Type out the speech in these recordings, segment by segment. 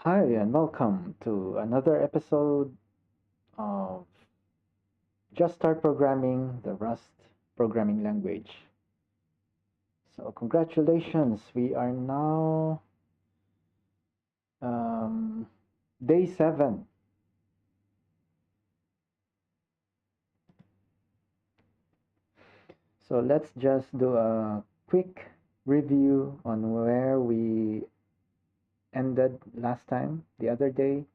Hi, and welcome to another episode of Just Start Programming, the Rust programming language. So, congratulations, we are now um, day 7. So, let's just do a quick review on where we ended last time, the other day.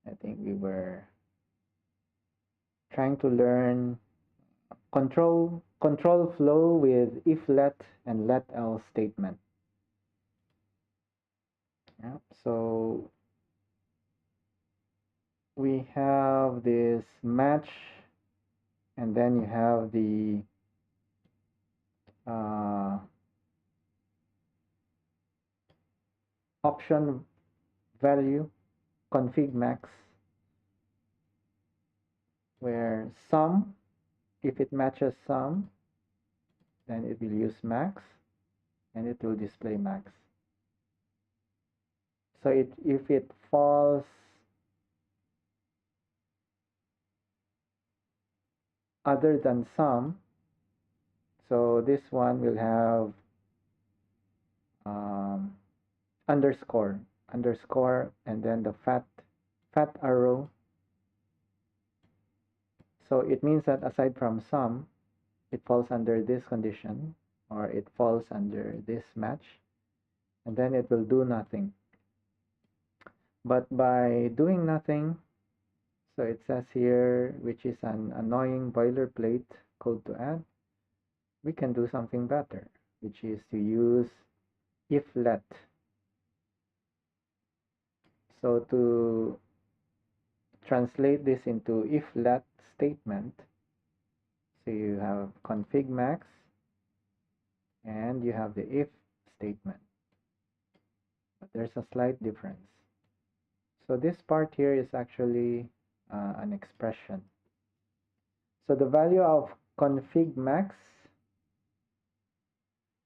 I think we were trying to learn control flow with if let and let else statement. Yeah. So we have this match, and then you have the uh, option value config max, where sum, if it matches sum, then it will use max and it will display max. So if it falls other than sum, so this one will have um, underscore, and then the fat arrow. So it means that aside from sum, it falls under this condition, or it falls under this match, and then it will do nothing. But by doing nothing, so it says here, which is an annoying boilerplate code to add, we can do something better, which is to use if let. So to translate this into if let statement, so you have config max and you have the if statement, but there's a slight difference. So this part here is actually an expression. So the value of config max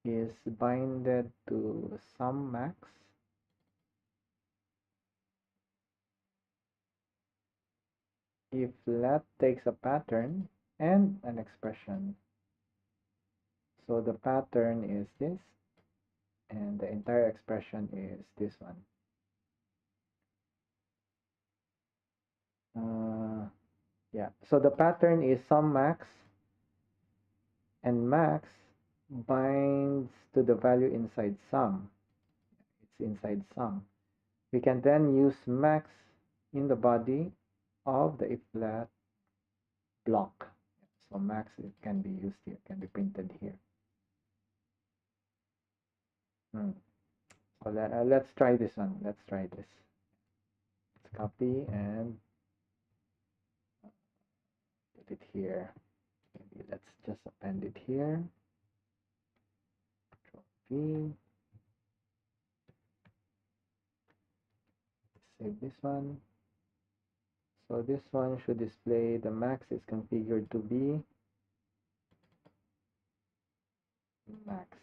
is binded to sum max, if let takes a pattern and an expression. So the pattern is this, and the entire expression is this one. Yeah, so the pattern is sum max, and max binds to the value inside sum. It's inside sum. We can then use max in the body of the if let block. So max, it can be used here, can be printed here. So let's try this one. Let's try this. Let's copy and put it here. Maybe let's just append it here. Control V. Save this one. So this one should display the max is configured to be max.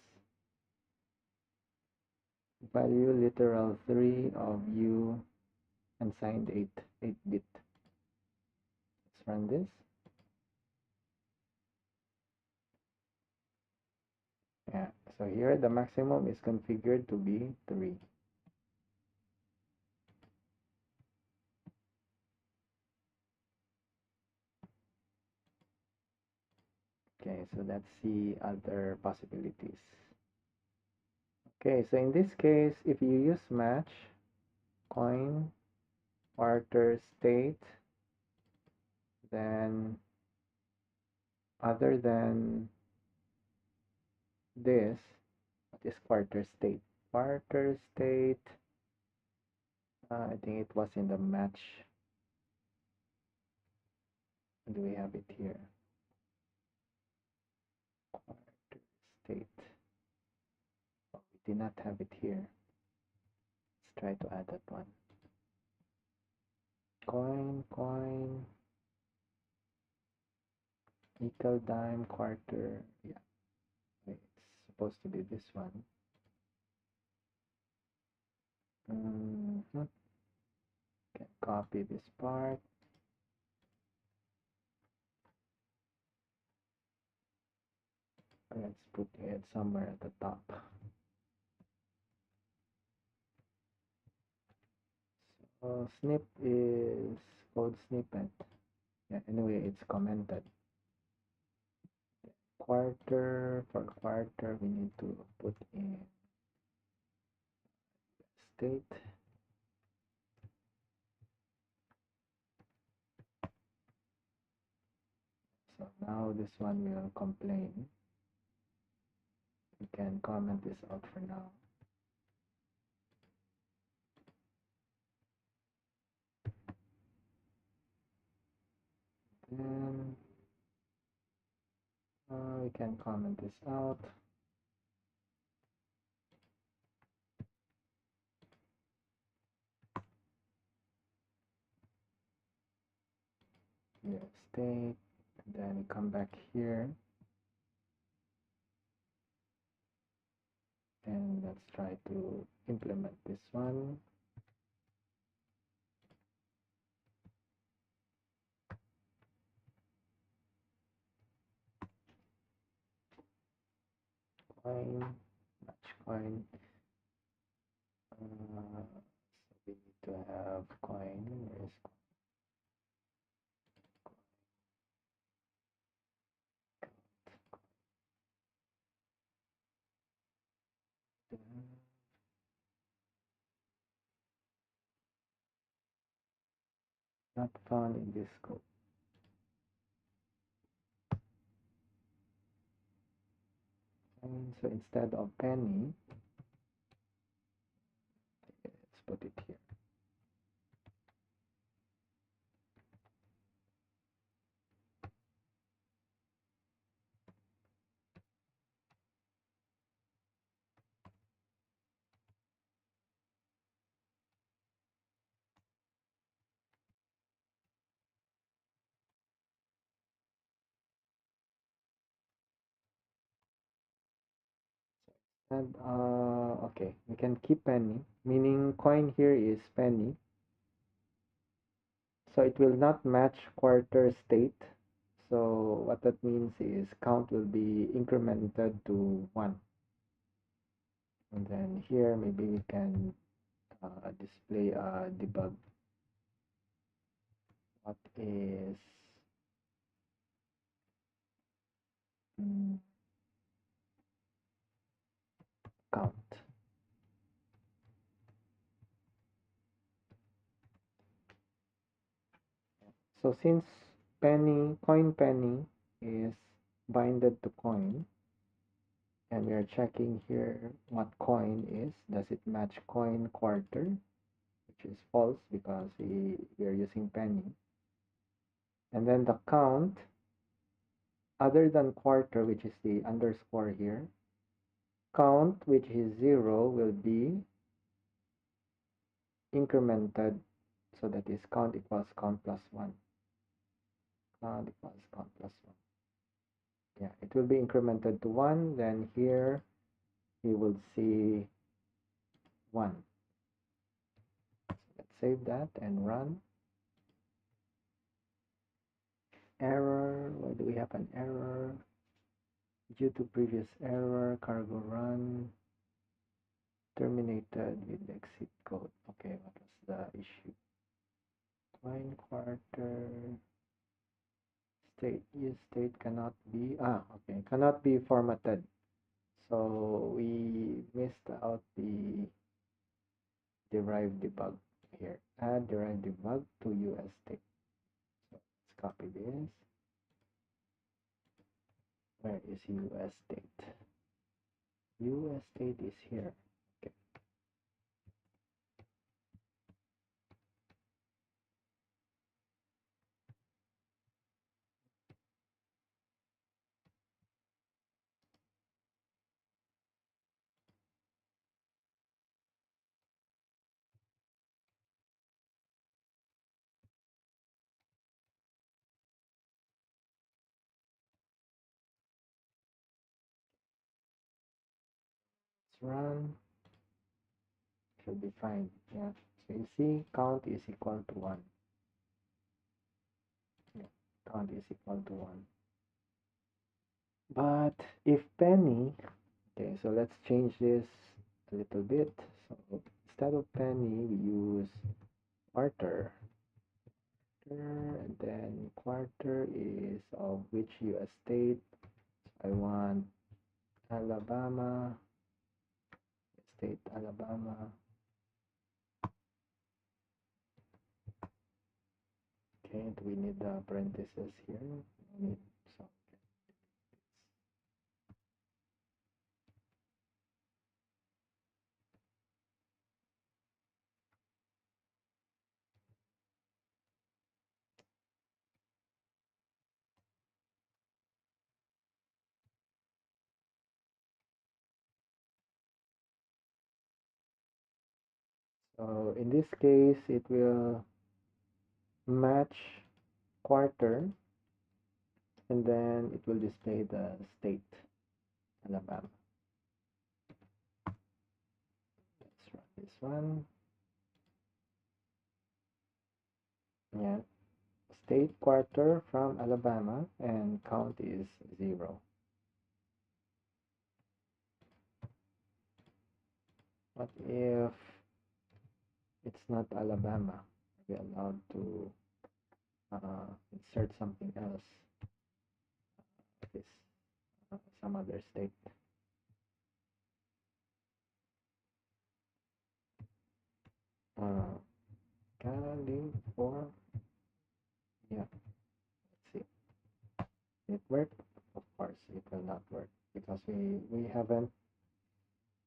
Value literal 3 of U and signed 8-bit. Let's run this. Yeah, so here the maximum is configured to be 3. Okay, so let's see other possibilities. Okay, so in this case, if you use match, coin, quarter, state, then other than this, what is quarter state? Quarter state, I think it was in the match. Do we have it here? Quarter state. Oh, we did not have it here. Let's try to add that one. Coin, nickel, dime, quarter. Yeah, it's supposed to be this one. Can copy this part. Let's put it somewhere at the top. So snip is code snippet. Yeah, anyway, it's commented. Quarter, for quarter, we need to put in state. So now this one will complain. We can comment this out for now. Then we can comment this out. Here, state. And then we come back here. And let's try to implement this one. Coin, match coin. So we need to have coin. Where is coin? Not found in this scope. And so instead of penny, let's put it here. And okay, we can keep penny, meaning coin here is penny. So it will not match quarter state. So what that means is count will be incremented to 1. And then here maybe we can display a debug. What is count? So since coin penny is binded to coin, and we are checking here what coin is, does it match coin quarter, which is false because we are using penny. And then the count, other than quarter, which is the underscore here, count, which is 0, will be incremented, so that is count equals count plus 1. Count equals count plus 1. Yeah, it will be incremented to 1. Then here we will see 1. So let's save that and run. Error. Why do we have an error? Due to previous error, cargo run terminated with exit code. Okay, what was the issue? Coin quarter state. Use state cannot be okay, cannot be formatted. So we missed out the derived debug here. Add derived debug to US state. So let's copy this. Where is US state? US state is here. Okay. Let's run. Should be fine. Yeah. So you see, count is equal to 1. Yeah, count is equal to 1. But if penny, okay, so let's change this a little bit. So instead of penny, we use quarter. And then quarter is of which US state? I want Alabama, state Alabama. Okay, do we need the parentheses here? We need some. So in this case, it will match quarter, and then it will display the state Alabama. Let's run this one. Yeah, state quarter from Alabama, and count is 0. What if it's not Alabama? Are we allowed to insert something else? This some other state. California. Let's see. It worked? Of course, it will not work because we haven't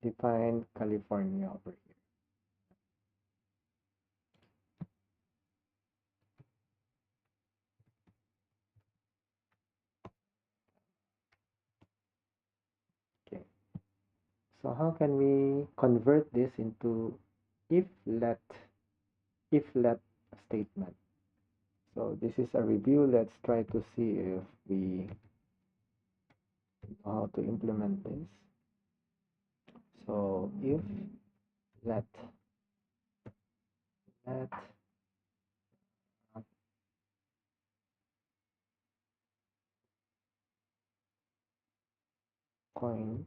defined California over here. Okay. So how can we convert this into if let statement? So this is a review. Let's try to see if we know how to implement this. So if let coin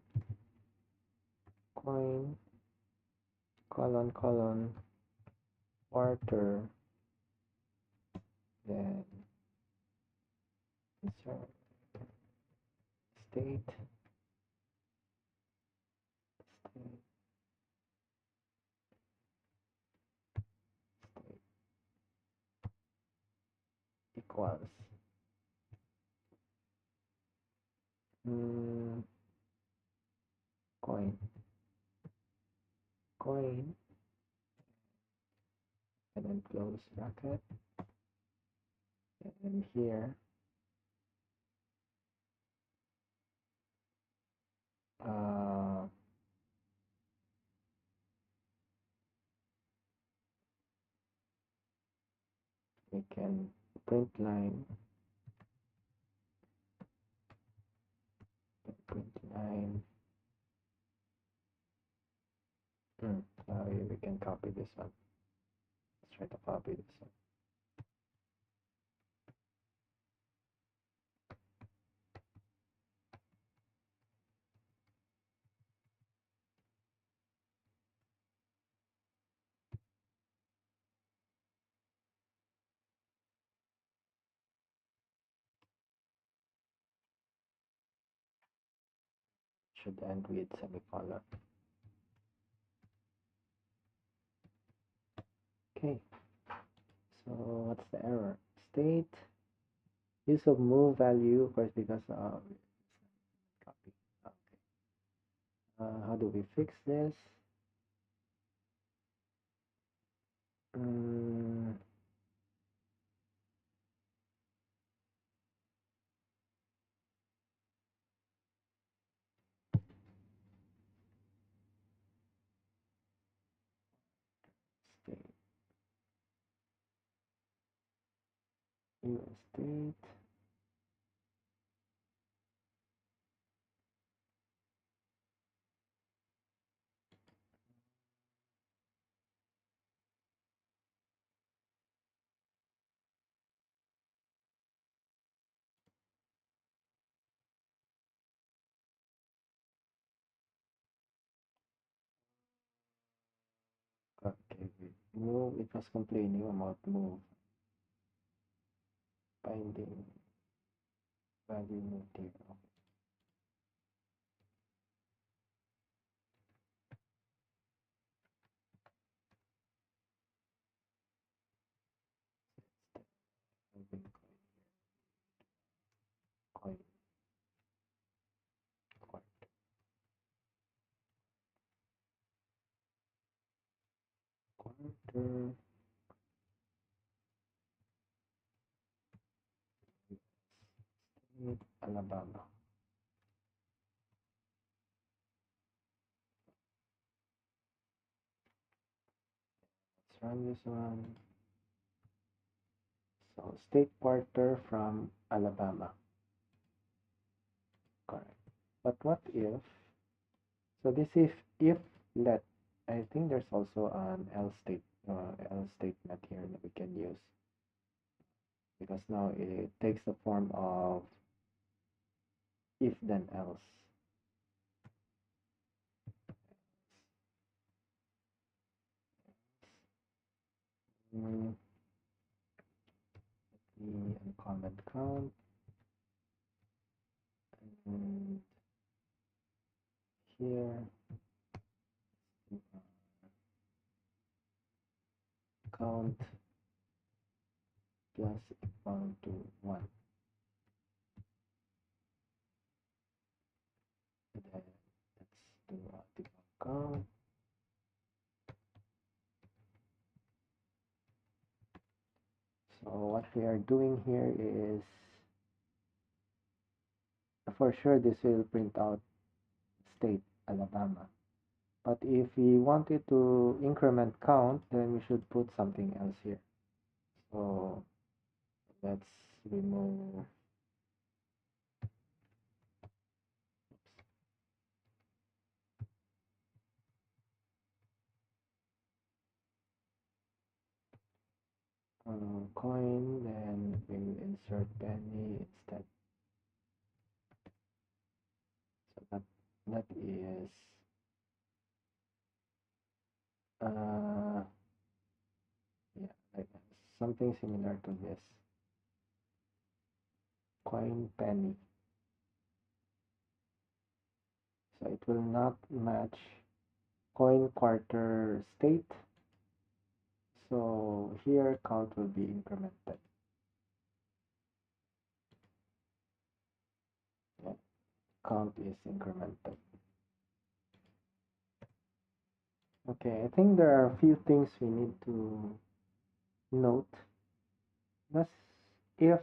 colon quarter, then insert state equals coin and then close bracket, and here we can print line we can copy this one. Let's try to copy this one. Should end with semicolon. Okay, so what's the error? State use of move value, of course, because copy. Okay. How do we fix this? State US state. move, it was complaining about move. Finding value moved here. Okay. Moving coin, coin, quarter, Alabama. Let's run this one. So state quarter from Alabama. Correct. But what if, so this is if let, I think there's also an else statement here that we can use, because now it takes the form of if then else. Mm, the uncomment count, and here count plus equal to 1. And then let's do a debug count. So what we are doing here is, for sure this will print out state Alabama. But if we wanted to increment count, then we should put something else here. So let's remove, coin, then we will insert penny instead. So that is yeah, like something similar to this. Coin penny. So it will not match coin quarter state. So here count will be incremented. Yeah, count is incremented. Okay, I think there are a few things we need to note. Thus, if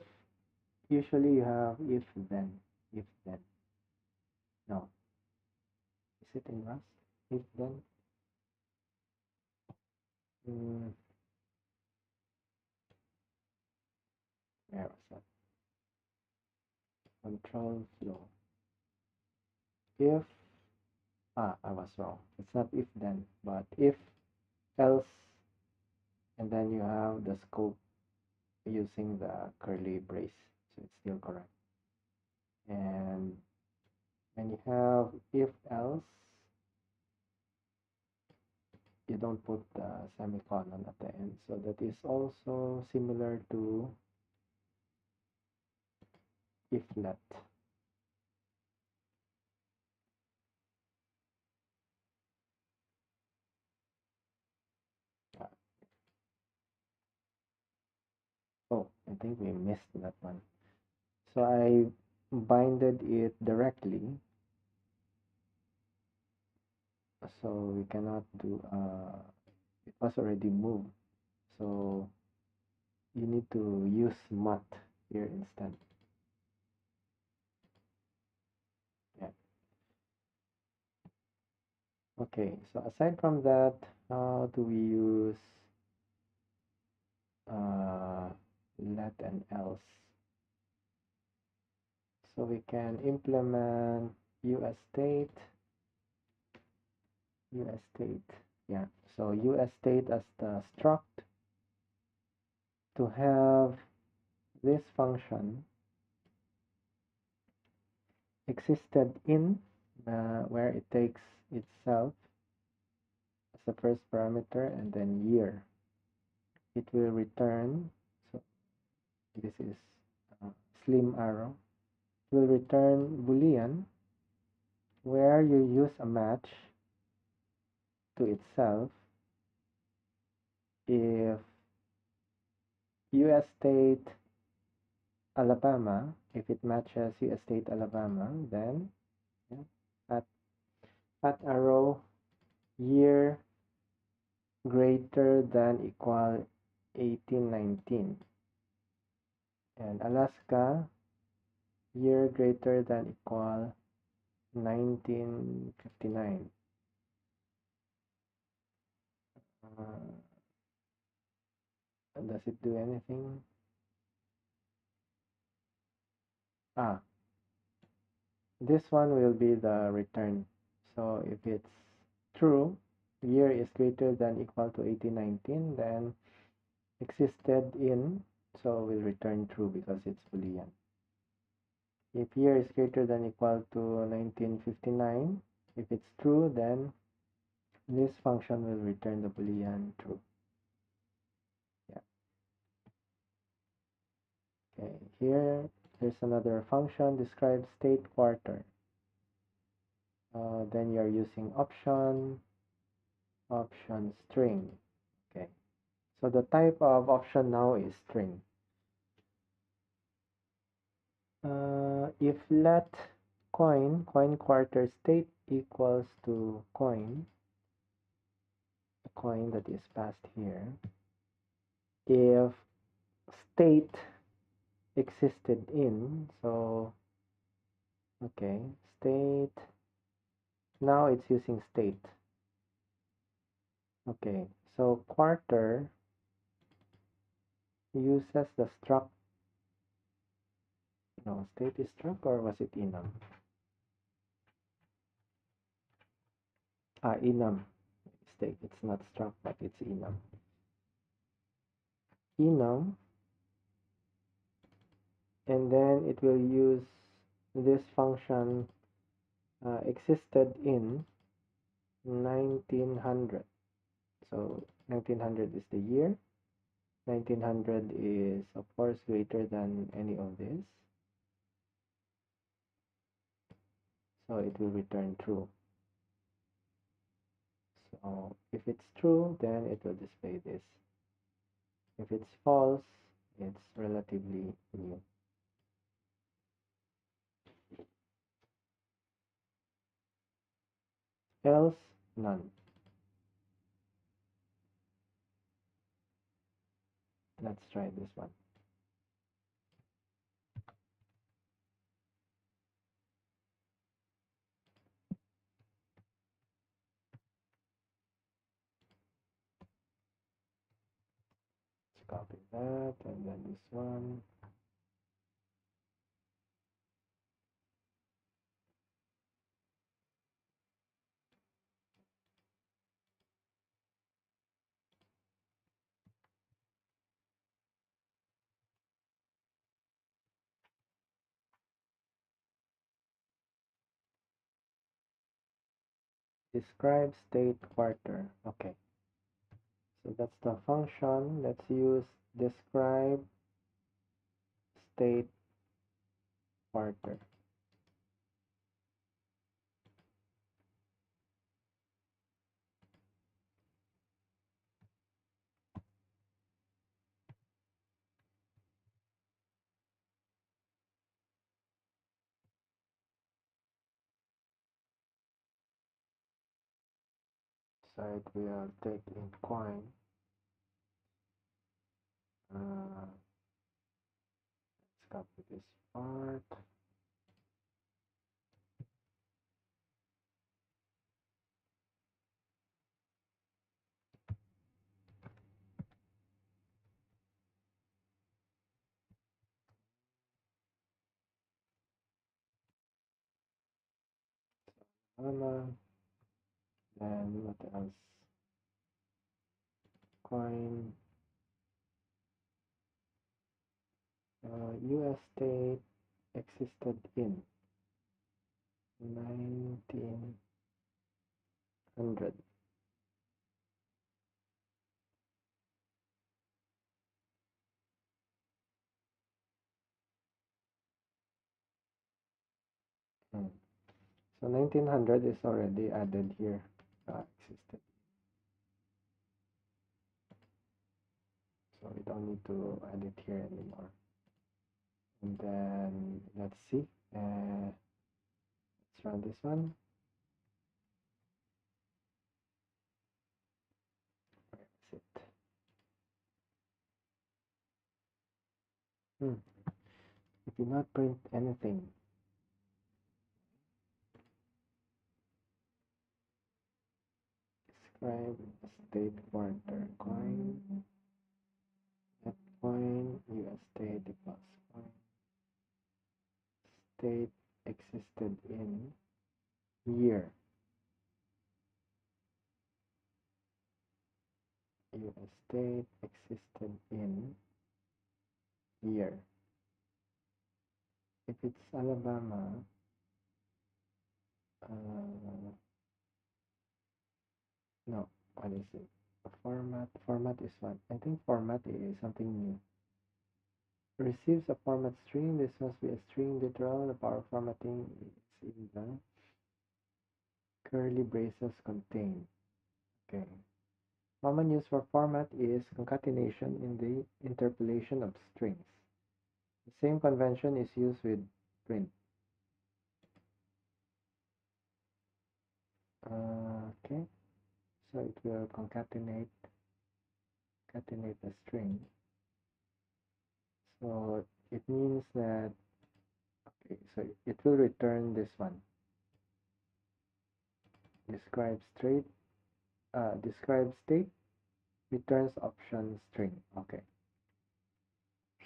usually you have if then, if then. No, is it in Rust? If then. Where was that? Control flow. If I was wrong. It's not if then, but if else, and then you have the scope using the curly brace, so it's still correct. And when you have if else, you don't put the semicolon at the end, so that is also similar to if let. Oh, I think we missed that one. So I binded it directly, so we cannot do it was already moved, so you need to use mut here instead. Yeah. Okay, so aside from that, how do we use let and else? So we can implement US state, yeah. So US state as the struct to have this function existed in where it takes itself as the first parameter and then year. it will return. So this is slim arrow. It will return Boolean where you use a match to itself if US state Alabama, if it matches US state Alabama, then yeah, at arrow year greater than equal 1819, and Alaska year greater than equal 1959. Does it do anything? This one will be the return. So if it's true, year is greater than equal to 1819, then existed in, so we'll return true because it's Boolean. If year is greater than equal to 1959, if it's true, then this function will return the Boolean true. Yeah. Okay, here there's another function, describe state quarter. Then you're using option string. Okay, so the type of option now is string. If let coin quarter state equals to coin, the coin that is passed here, if state existed in, so okay, state, now it's using state. Okay, so quarter uses the struct, no, state is struct, or was it enum? Enum, mistake, it's not struct, but it's enum. Enum, and then it will use this function existed in 1900. So 1900 is the year. 1900 is, of course, greater than any of this. So it will return true. So if it's true, then it will display this. If it's false, it's relatively new. Else, none. Let's try this one. Let's copy that, and then this one. Describe state quarter. Okay, so that's the function. Let's use describe state quarter. So it will take in coin. Let's copy this part. Then what else? Coin. US state existed in 1900. So 1900 is already added here. Existed. So we don't need to add it here anymore. And then let's see. Let's run this one. Where is it? It did not print anything. Describe state quarter coin, net coin, US state plus coin. State existed in year. US state existed in year. If it's Alabama, no, what is it? Format is what? I think format is something new. Receives a format string. This must be a string literal. The power formatting is in the curly braces contain. Okay. Common use for format is concatenation in the interpolation of strings. The same convention is used with print. Okay, so it will concatenate a string. So it means that, okay, so it will return this one. Describe state returns option string. Okay,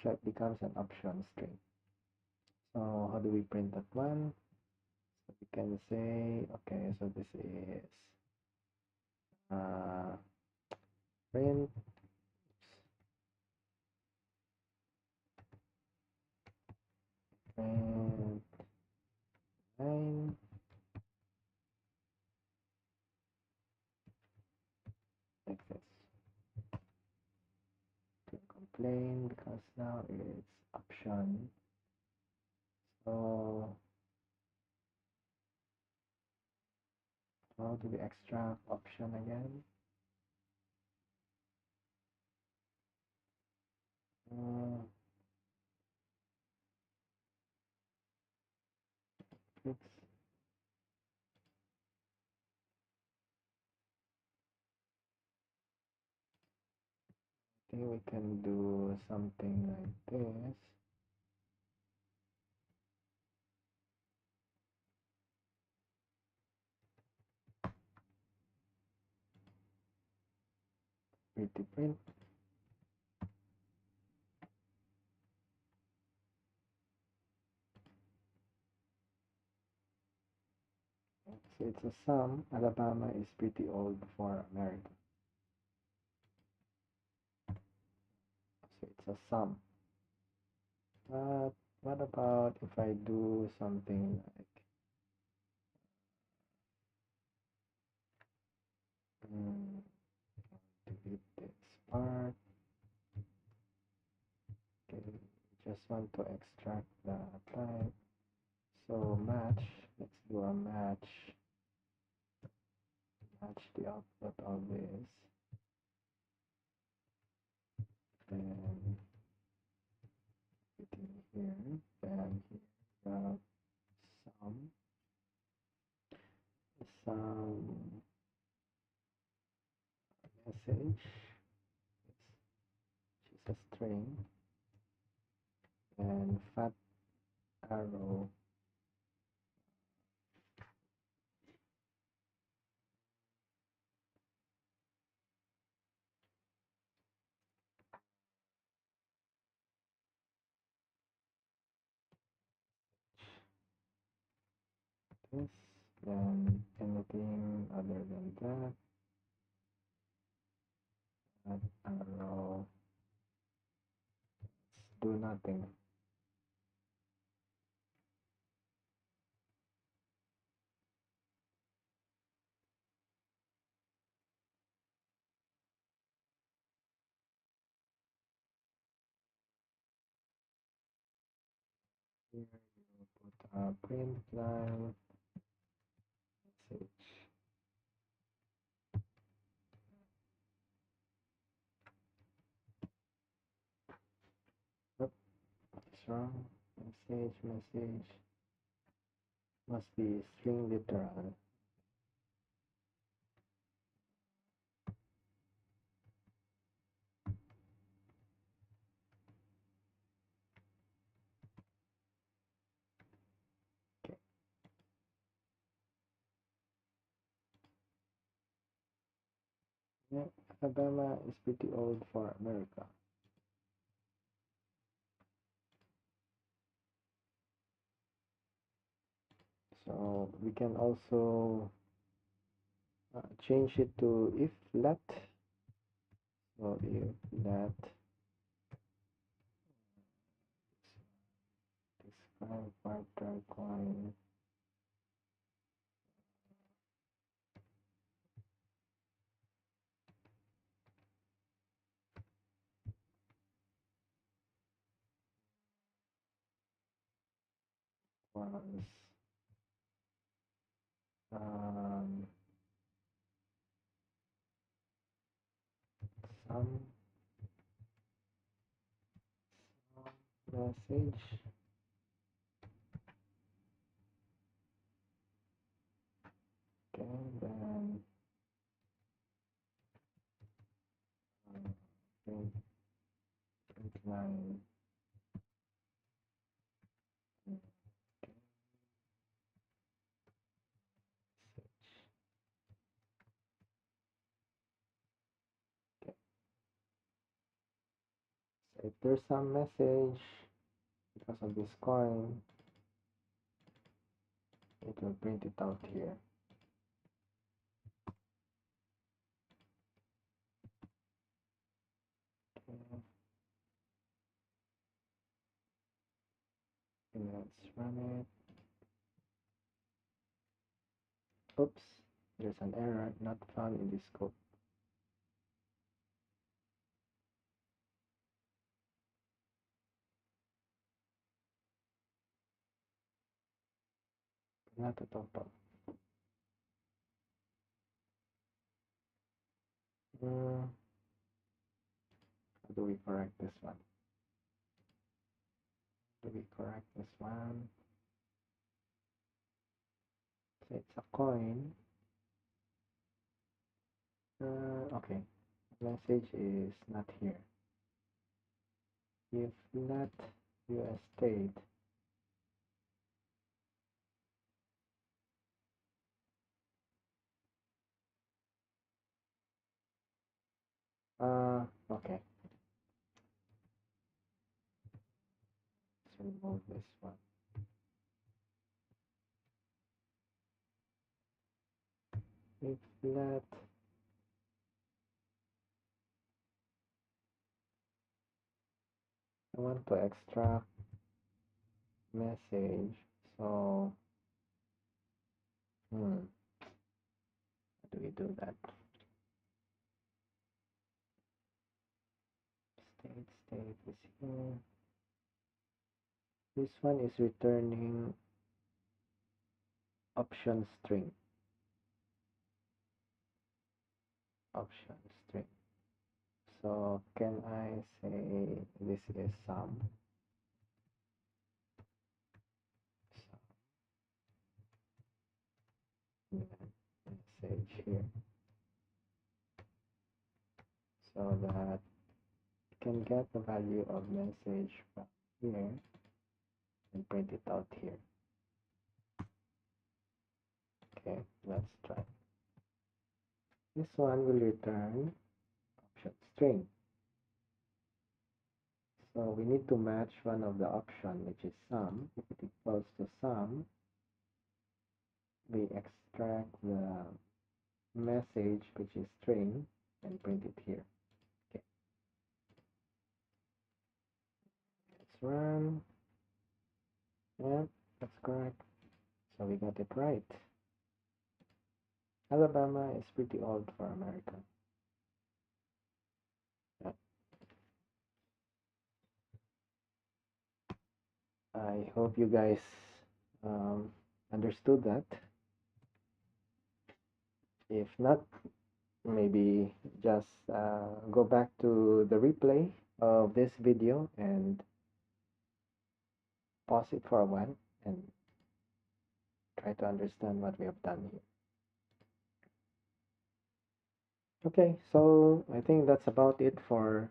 so it becomes an option string. So how do we print that one? So we can say, okay, so this is print print line like this. To complain because now it's option. So how do we extract option again? It's, I think we can do something like this. Pretty print. So it's a sum. Alabama is pretty old for America. So it's a sum. But what about if I do something like delete this part? Okay, just want to extract the type. So match. Let's do a match. Match the output of this. And hitting here. Then here the some message. It's a string. And fat arrow. This. Then anything other than that. Fat arrow. Let's do nothing. Here you put a print line. wrong. Message must be string literal. Okay. Yeah, Alabama is pretty old for America. So we can also change it to if let. So if let describe barter coin was um, some message. Okay, then print, print line. Okay, okay. So if there's some message because of this coin, it will print it out here. Okay. Let's run it. Oops, there's an error not found in this code. Not at all. How do we correct this one? Do we correct this one? So it's a coin. Okay, message is not here. If let US state okay, let's remove this one. If let I want to extract message, so how do we do that? State is here. This one is returning option string. Option string. So can I say this is some? Message here, so that you can get the value of message from here and print it out here. Okay, let's try. This one will return option string. So we need to match one of the option, which is sum. If it equals to sum, we extract the message, which is string, and print it here. Okay. Let's run. Yep, that's correct. So we got it right. Alabama is pretty old for America. Yep. I hope you guys understood that. If not, maybe just go back to the replay of this video and pause it for a while and try to understand what we have done here. Okay, so I think that's about it for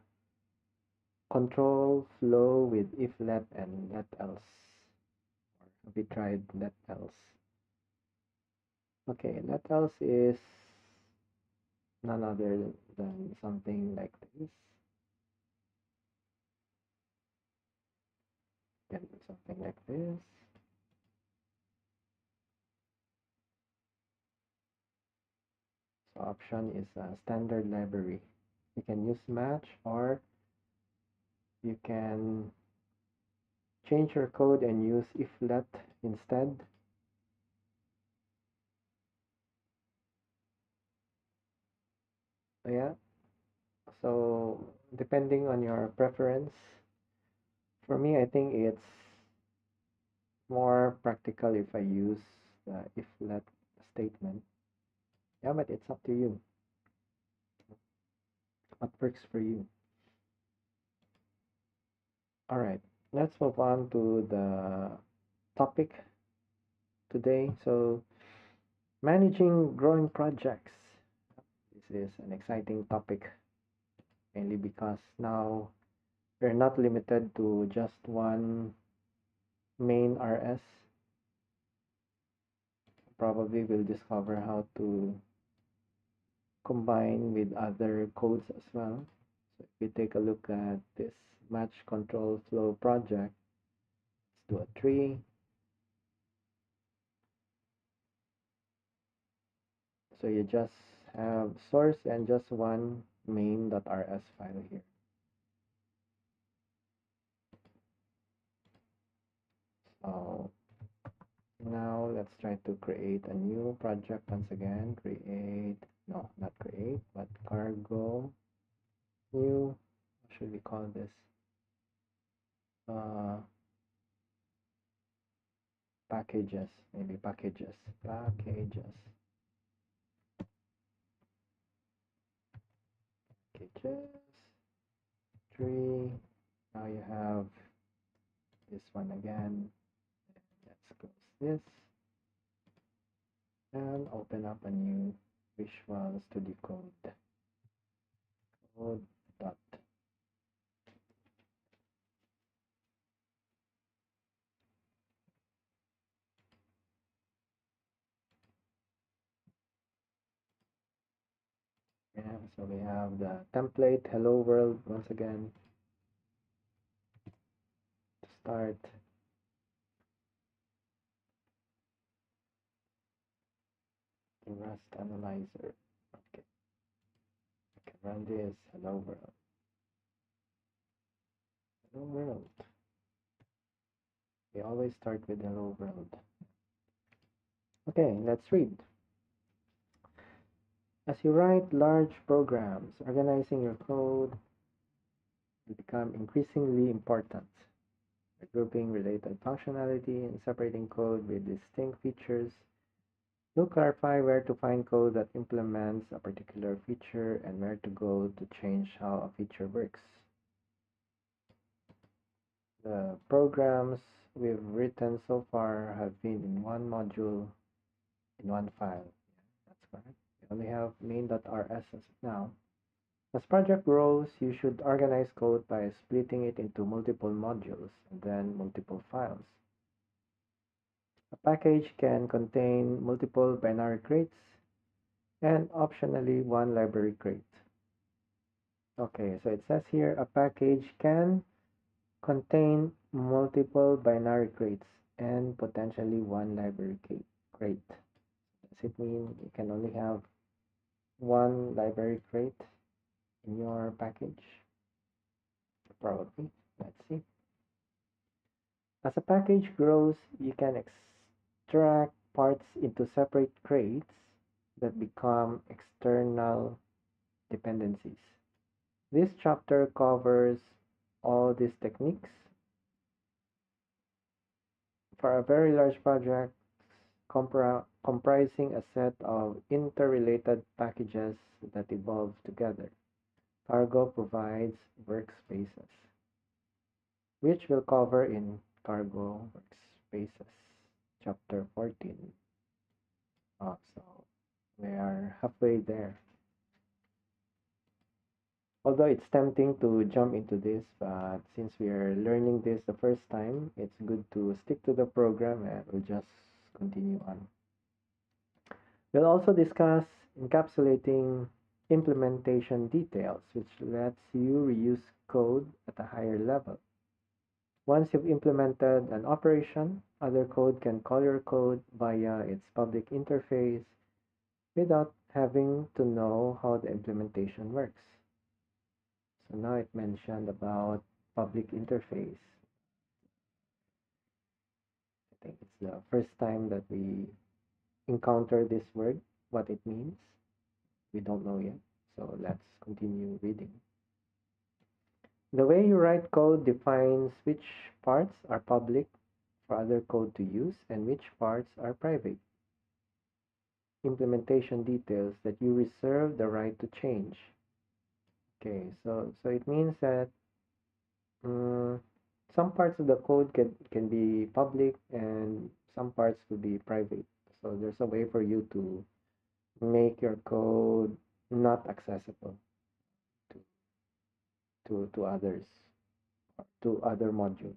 control flow with if let and let else. We tried let else. Okay, let else is none other than something like this. Can do something like this. So option is a standard library. You can use match, or you can change your code and use if let instead. Yeah, so depending on your preference, for me I think it's more practical if I use the if let statement. Yeah, but it's up to you. What works for you? All right, let's move on to the topic today. So, managing growing projects. This is an exciting topic, mainly because now we're not limited to just one main RS. Probably we'll discover how to combine with other codes as well. So if we take a look at this match control flow project, let's do a tree. So you just have source and just one main.rs file here. So now let's try to create a new project once again. Create, no, not create, but cargo new. What should we call this? Uh, packages, maybe packages, packages, packages, tree. Now you have this one again. Let's close this and open up a new Visual Studio Code. Code dot. Yeah, so we have the template hello world once again to start. The Rust analyzer. Okay, I can run this hello world. Hello world. We always start with hello world. Okay, let's read. As you write large programs, organizing your code will become increasingly important. By grouping related functionality and separating code with distinct features, you'll clarify where to find code that implements a particular feature and where to go to change how a feature works. The programs we've written so far have been in one module, in one file. Yeah, that's correct. We only have main.rs as of now. As project grows, you should organize code by splitting it into multiple modules and then multiple files. A package can contain multiple binary crates and optionally one library crate. Okay, so it says here a package can contain multiple binary crates and potentially one library crate. Does it mean you can only have one library crate in your package? Probably. Let's see. As a package grows, you can extract parts into separate crates that become external dependencies. This chapter covers all these techniques. For a very large project comprising a set of interrelated packages that evolve together, Cargo provides workspaces, which we'll cover in cargo workspaces, chapter 14. Oh, so we are halfway there. Although it's tempting to jump into this, but since we are learning this the first time, it's good to stick to the program and we'll just continue on. We'll also discuss encapsulating implementation details, which lets you reuse code at a higher level. Once you've implemented an operation, other code can call your code via its public interface without having to know how the implementation works. So now it mentioned about public interface. I think it's the first time that we encounter this word, what it means. We don't know yet. So let's continue reading. The way you write code defines which parts are public for other code to use and which parts are private. Implementation details that you reserve the right to change. Okay, so it means that some parts of the code can be public and some parts will be private. So there's a way for you to make your code not accessible to others, to other modules.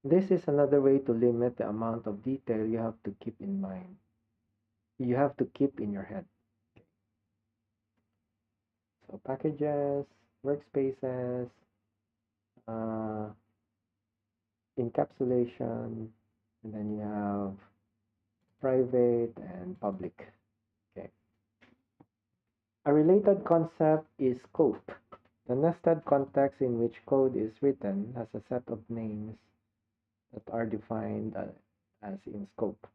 This is another way to limit the amount of detail you have to keep in mind. You have to keep in your head. So packages, workspaces, uh, encapsulation, and then you have private and public. Okay. A related concept is scope. The nested context in which code is written has a set of names that are defined as in scope.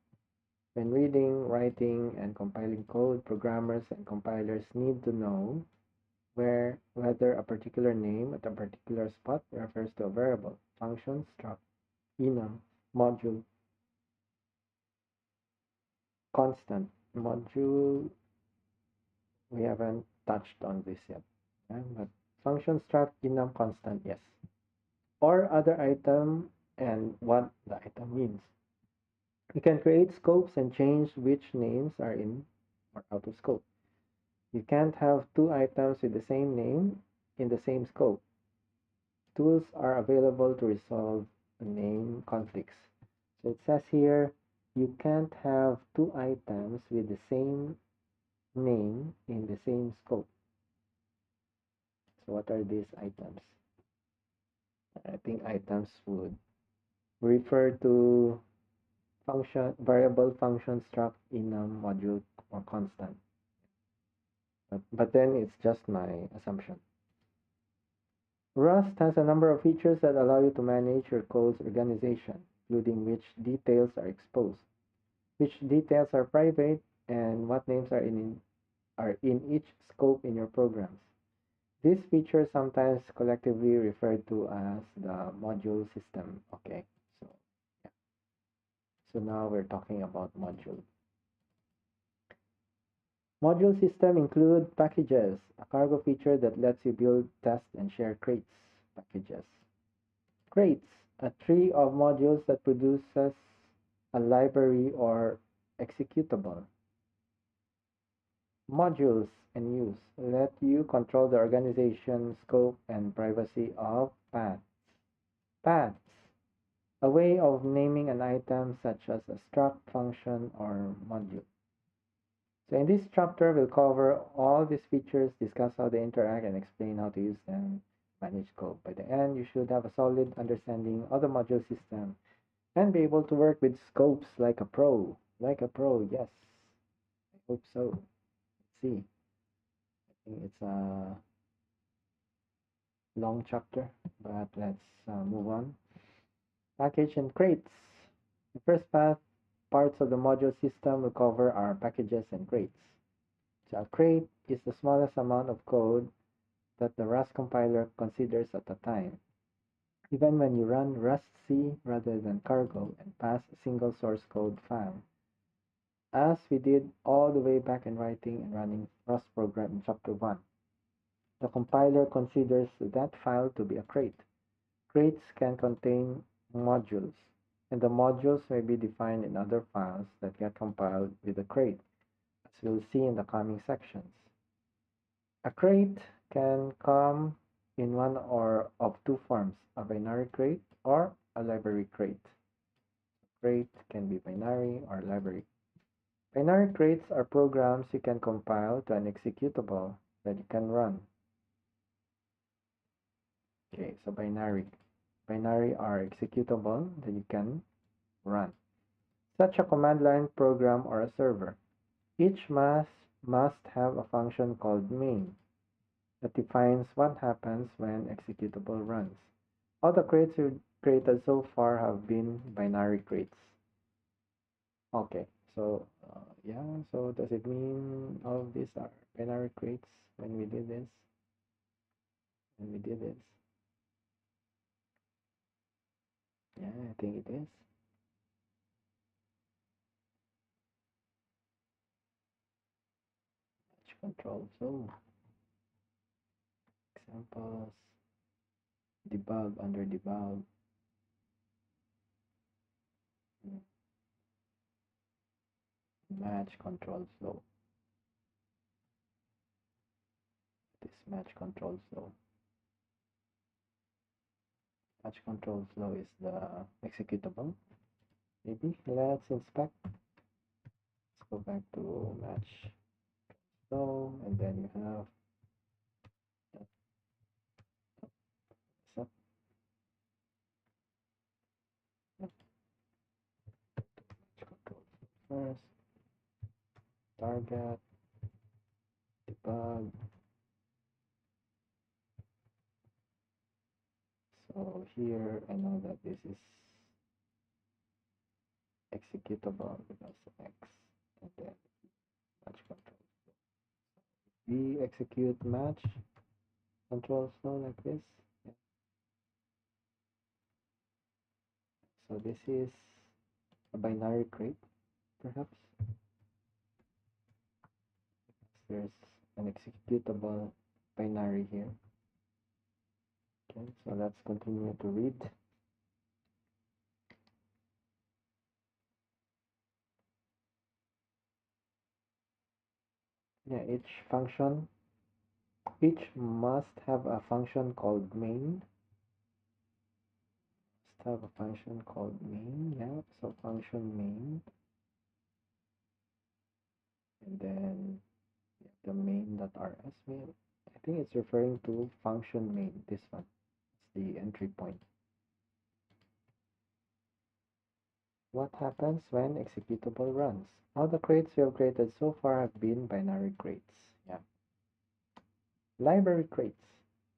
When reading, writing, and compiling code, programmers and compilers need to know whether a particular name at a particular spot refers to a variable, function, struct, enum, module, constant. Module, we haven't touched on this yet. But function, struct, enum, constant, yes. Or other item and what the item means. You can create scopes and change which names are in or out of scope. You can't have two items with the same name in the same scope. Tools are available to resolve name conflicts. So it says here, you can't have two items with the same name in the same scope. So what are these items? I think items would refer to function, variable, function, struct, enum, module, or constant. But then it's just my assumption. Rust has a number of features that allow you to manage your code's organization, including which details are exposed, which details are private, and what names are in each scope in your programs. These features sometimes collectively referred to as the module system. Okay, so yeah. So now we're talking about module. Module system include packages, a cargo feature that lets you build, test, and share crates packages. Crates, a tree of modules that produces a library or executable. Modules and use let you control the organization, scope, and privacy of paths. Paths, a way of naming an item such as a struct, function, or module. So in this chapter, we'll cover all these features, discuss how they interact, and explain how to use them, manage code. By the end, you should have a solid understanding of the module system and be able to work with scopes like a pro. Like a pro, yes. I hope so. Let's see. I think it's a long chapter, but let's move on. Package and crates. The first parts of the module system will cover are packages and crates. So a crate is the smallest amount of code that the Rust compiler considers at a time. Even when you run rustc rather than cargo and pass a single source code file, as we did all the way back in writing and running Rust program in chapter 1. The compiler considers that file to be a crate. Crates can contain modules, and the modules may be defined in other files that get compiled with the crate, as we'll see in the coming sections. A crate can come in one or of two forms, a binary crate or a library crate. Crate can be binary or library. Binary crates are programs you can compile to an executable that you can run. Okay, so binary. Binary are executable that you can run. Such a command line program or a server. Each must have a function called main that defines what happens when executable runs. All the crates we've created so far have been binary crates. Okay, so yeah, so does it mean all of these are binary crates when we did this? When we did this? Yeah, I think it is. Match control. So examples, debug under debug. Match control flow. This match control flow. Match control flow is the executable. Maybe let's inspect. Let's go back to match flow, and then you have set match control flow first. Target, debug. So here I know that this is executable because X, and then match control. We execute match control flow like this. Yeah. So this is a binary crate, perhaps. There's an executable binary here. Okay, so let's continue to read. Yeah, each must have a function called main. Must have a function called main. Yeah, so function main, and then the main.rs main. I think it's referring to function main. This one, it's the entry point. What happens when executable runs? All the crates we have created so far have been binary crates. Yeah. Library crates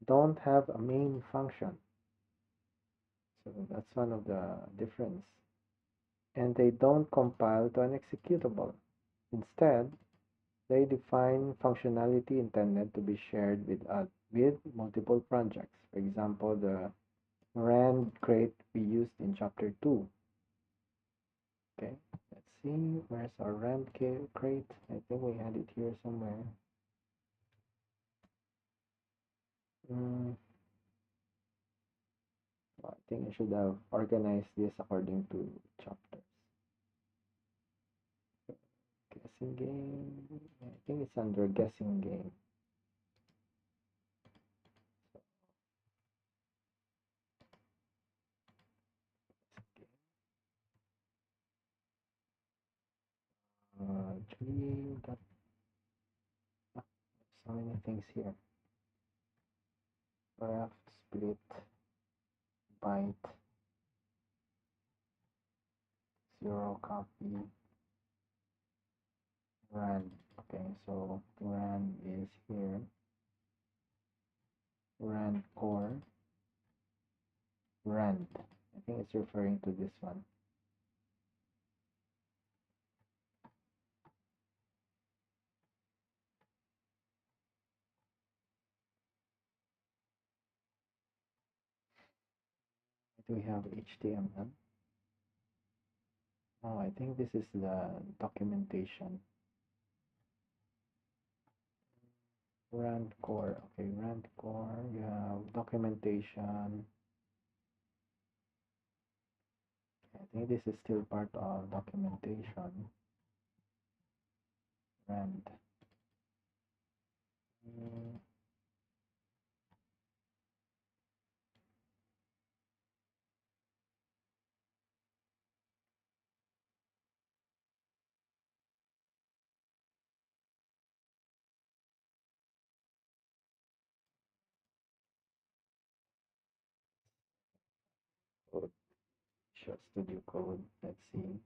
don't have a main function. So that's one of the difference. And they don't compile to an executable. Instead, they define functionality intended to be shared with multiple projects. For example, the rand crate we used in chapter 2. Okay, let's see, where's our rand crate? I think we had it here somewhere. Well, I think I should have organized this according to chapters. Guessing game. I think it's under guessing game. Actually, so many things here. Graph, split, byte, zero copy, rand. Okay, so rand is here. Rand core, rand. I think it's referring to this one. Do we have HTML? Oh, I think this is the documentation. Rand core. Okay, rand core. You have documentation. I think this is still part of documentation. Rand. Mm, code. Visual Studio Code. Let's see.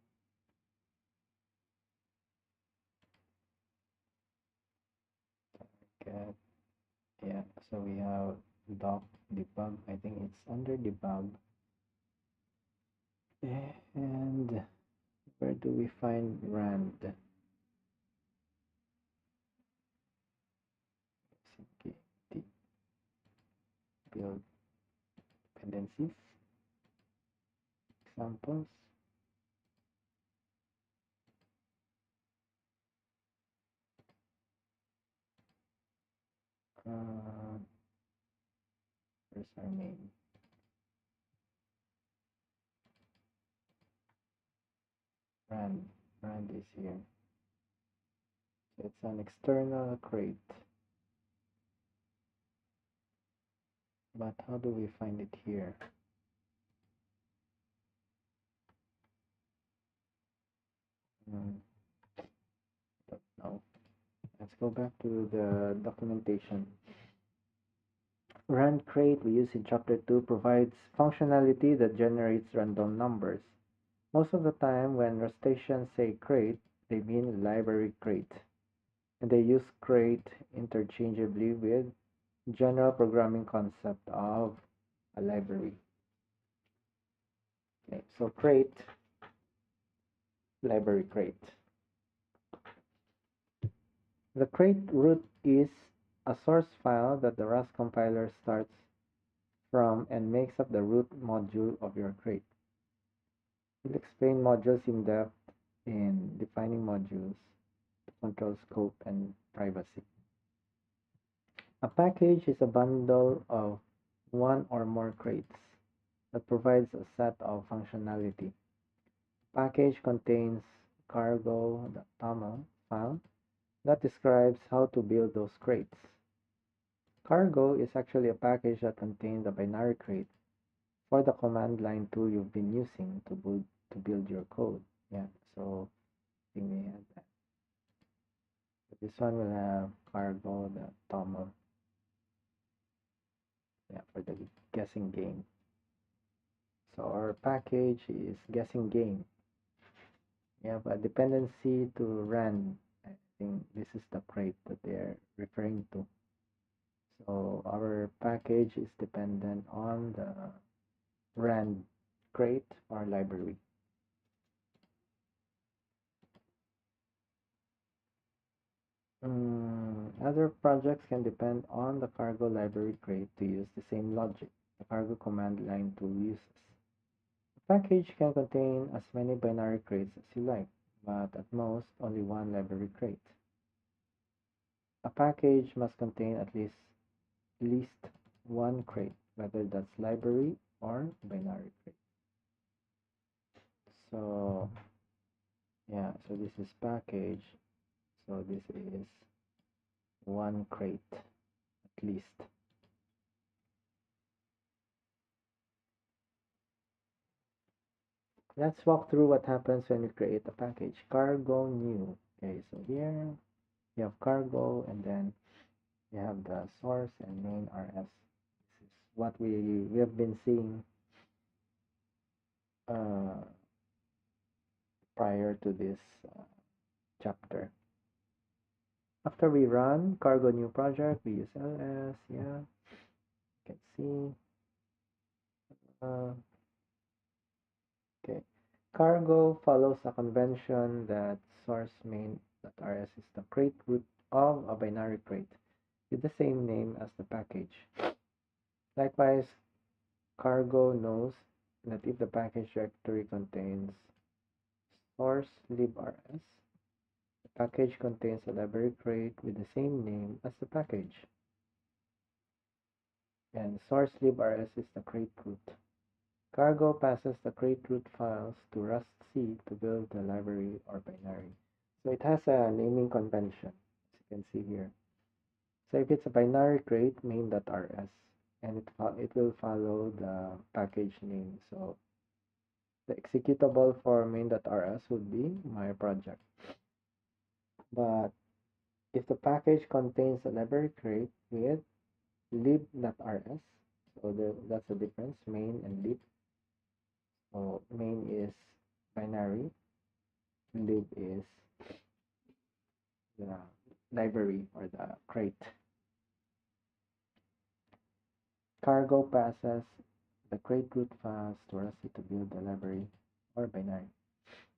Get, yeah, so we have doc debug. I think it's under debug. And where do we find rand? Okay, build dependencies, examples. Uh, where's our main? Rand is here. So it's an external crate. But how do we find it here? Don't know. Let's go back to the documentation. Rand crate we use in chapter 2 provides functionality that generates random numbers. Most of the time when rustaceans say crate, they mean library crate. And they use crate interchangeably with general programming concept of a library. Okay, so crate, library crate. The crate root is a source file that the Rust compiler starts from and makes up the root module of your crate. We'll explain modules in depth in defining modules to control scope and privacy. A package is a bundle of one or more crates that provides a set of functionality. Package contains cargo, the YAML file that describes how to build those crates. Cargo is actually a package that contains a binary crate for the command line tool you've been using to build your code. Yeah, so I think we have that. So this one will have cargo, the YAML, yeah, for the guessing game. So our package is guessing game. We have a dependency to rand. I think this is the crate that they're referring to. So our package is dependent on the rand crate or library. Other projects can depend on the cargo library crate to use the same logic the cargo command line tool uses. A package can contain as many binary crates as you like, but at most only one library crate. A package must contain at least one crate, whether that's library or binary crate. So yeah, so this is package. So this is one crate at least. Let's walk through what happens when we create a package. Cargo new. Okay, so here you have cargo and then you have the source and main RS. This is what we have been seeing uh, prior to this chapter. After we run cargo new project, we use ls, yeah, you can see. Uh, okay, cargo follows a convention that source main.rs is the crate root of a binary crate with the same name as the package. Likewise, cargo knows that if the package directory contains source librs, the package contains a library crate with the same name as the package. And source librs is the crate root. Cargo passes the crate root files to rustc to build the library or binary. So it has a naming convention, as you can see here. So if it's a binary crate, main.rs, and it will follow the package name. So the executable for main.rs would be my project. But if the package contains a library crate with lib.rs, so that's the difference, main and lib. So main is binary, lib is the library or the crate. Cargo passes the crate root files to RASI to build the library or binary.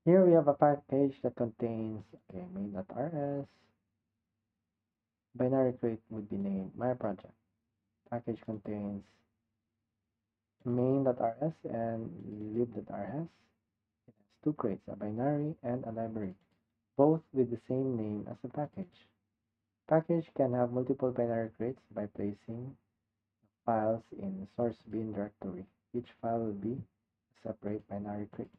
Here we have a package that contains main.rs. Binary crate would be named my project. Package contains main.rs and lib.rs. It has two crates, a binary and a library, both with the same name as the package. Package can have multiple binary crates by placing files in source bin directory. Each file will be a separate binary crate.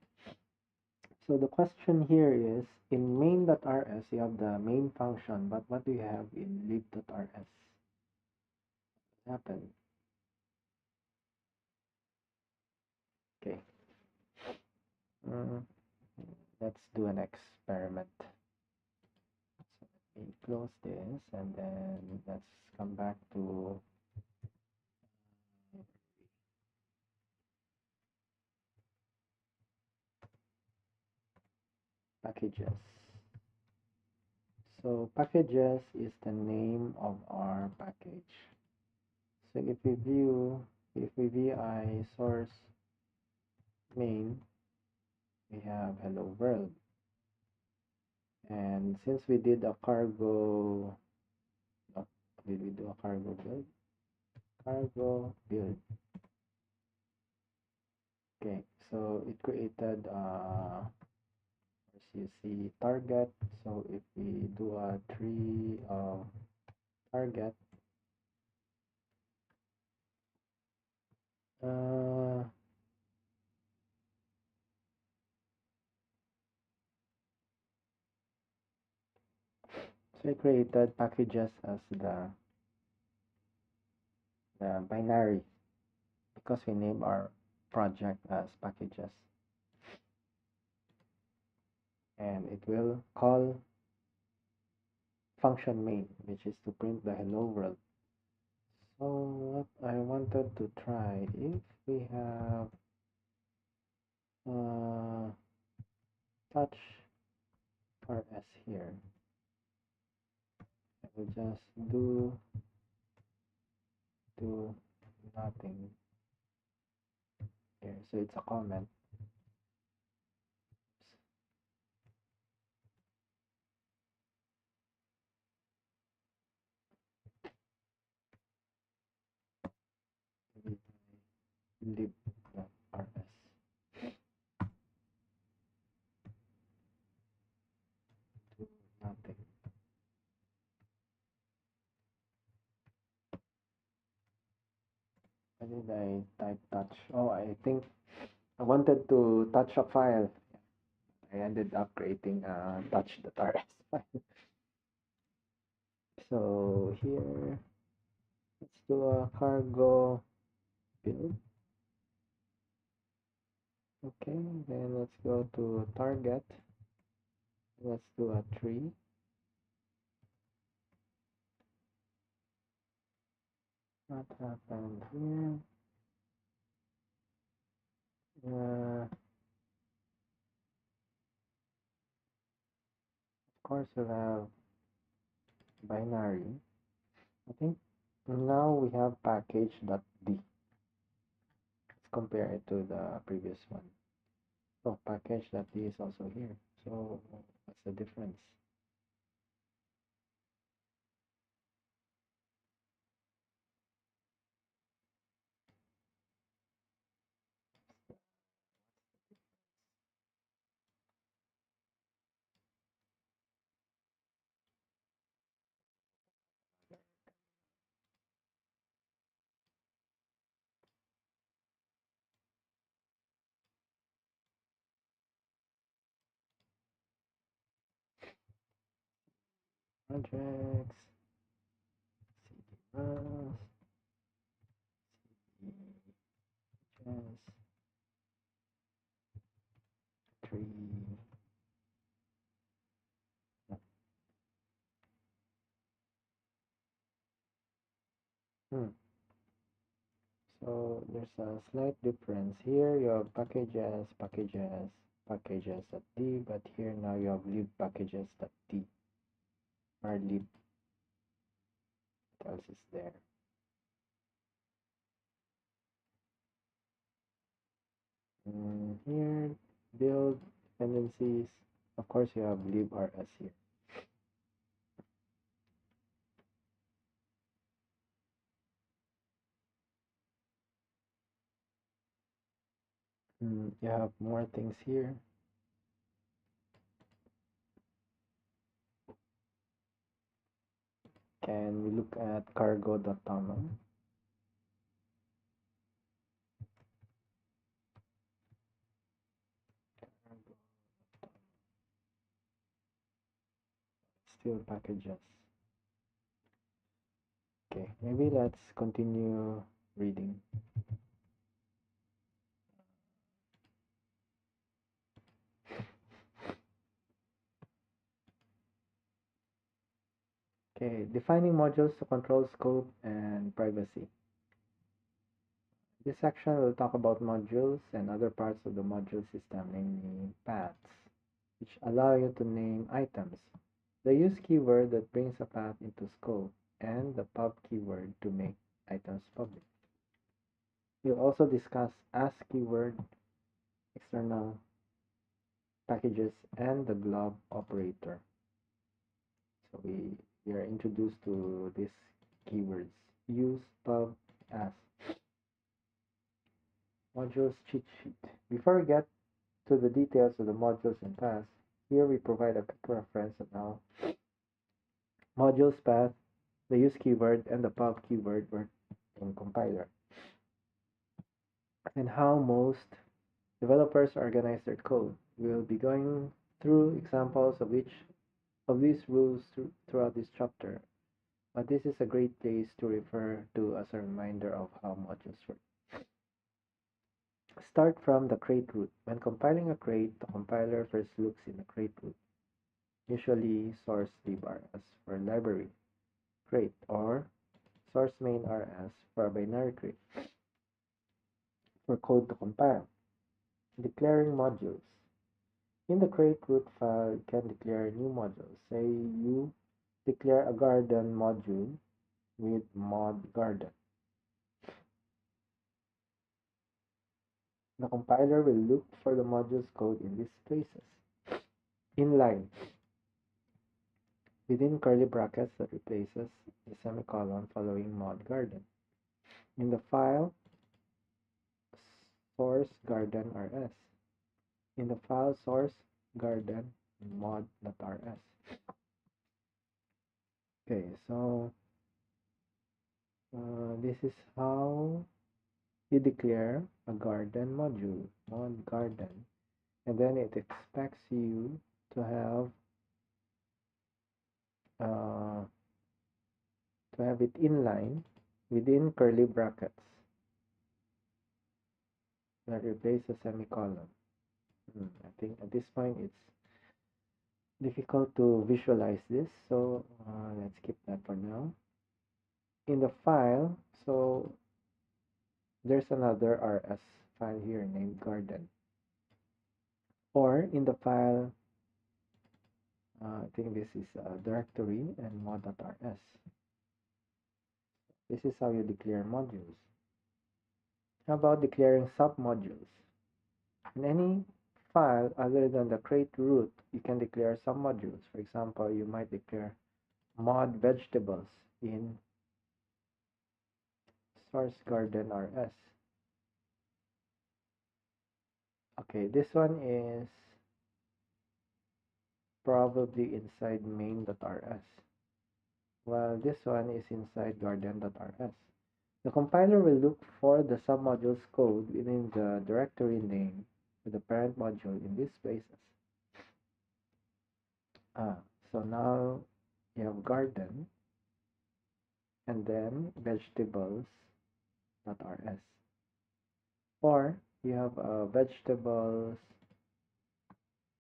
So the question here is, in main.rs you have the main function, but what do you have in lib.rs? What happened? Okay. Mm, let's do an experiment. So let me close this and then let's come back to packages. So packages is the name of our package. So if we view I source main, we have hello world. And since we did a cargo, no, did we do a cargo build? Cargo build. Okay, so it created as you see target. So if we do a tree of target, uh, so I created packages as the binary because we name our project as packages, and it will call function main, which is to print the hello world. So what I wanted to try, if we have touch rs here, I will just do nothing here. So it's a comment. Lib.rs. Do nothing. Why did I type touch? Oh, I think I wanted to touch a file. I ended up creating a touch.rs file. So here, let's do a cargo build. Okay, then let's go to target. Let's do a tree. What happened here? Of course, we'll have binary. I think now we have package.d. Let's compare it to the previous one. Oh, package.d is also here. So what's the difference? projects, cd-rus, cds, 3. Hmm. So there's a slight difference. Here you have packages.d, but here now you have libpackages.d, or lib, what else is there? Here, build dependencies. Of course, you have librs here. You have more things here. Can we look at cargo.toml? Still packages. Okay, maybe let's continue reading. Okay, defining modules to control scope and privacy. This section will talk about modules and other parts of the module system, namely paths, which allow you to name items, the use keyword that brings a path into scope, and the pub keyword to make items public. We'll also discuss as keyword, external packages, and the glob operator. So we are introduced to these keywords: use, pub, as. Modules cheat sheet. Before we get to the details of the modules and paths, here we provide a quick reference on how modules path, the use keyword, and the pub keyword work in compiler, and how most developers organize their code. We'll be going through examples of each of these rules throughout this chapter, but this is a great place to refer to as a reminder of how modules work. Start from the crate root. When compiling a crate, the compiler first looks in the crate root, usually source librs for library crate or source main rs for a binary crate for code to compile. Declaring modules. In the crate root file, you can declare new modules. Say you declare a garden module with mod garden. The compiler will look for the module's code in these places. Inline. Within curly brackets that replaces the semicolon following mod garden. In the file source garden rs. In the file source garden mod.rs. Okay, so this is how you declare a garden module, mod garden, and then it expects you to have it inline within curly brackets that replace a semicolon. I think at this point it's difficult to visualize this, so let's skip that for now. In the file, so there's another rs file here named garden, or in the file I think this is a directory and mod.rs. This is how you declare modules. How about declaring submodules? In any file other than the crate root, you can declare submodules. For example, you might declare mod vegetables in source garden rs. Okay, this one is probably inside main.rs, while this one is inside garden.rs. The compiler will look for the submodule's code within the directory name with the parent module in these places. So now you have garden, and then vegetables.rs. Or you have vegetables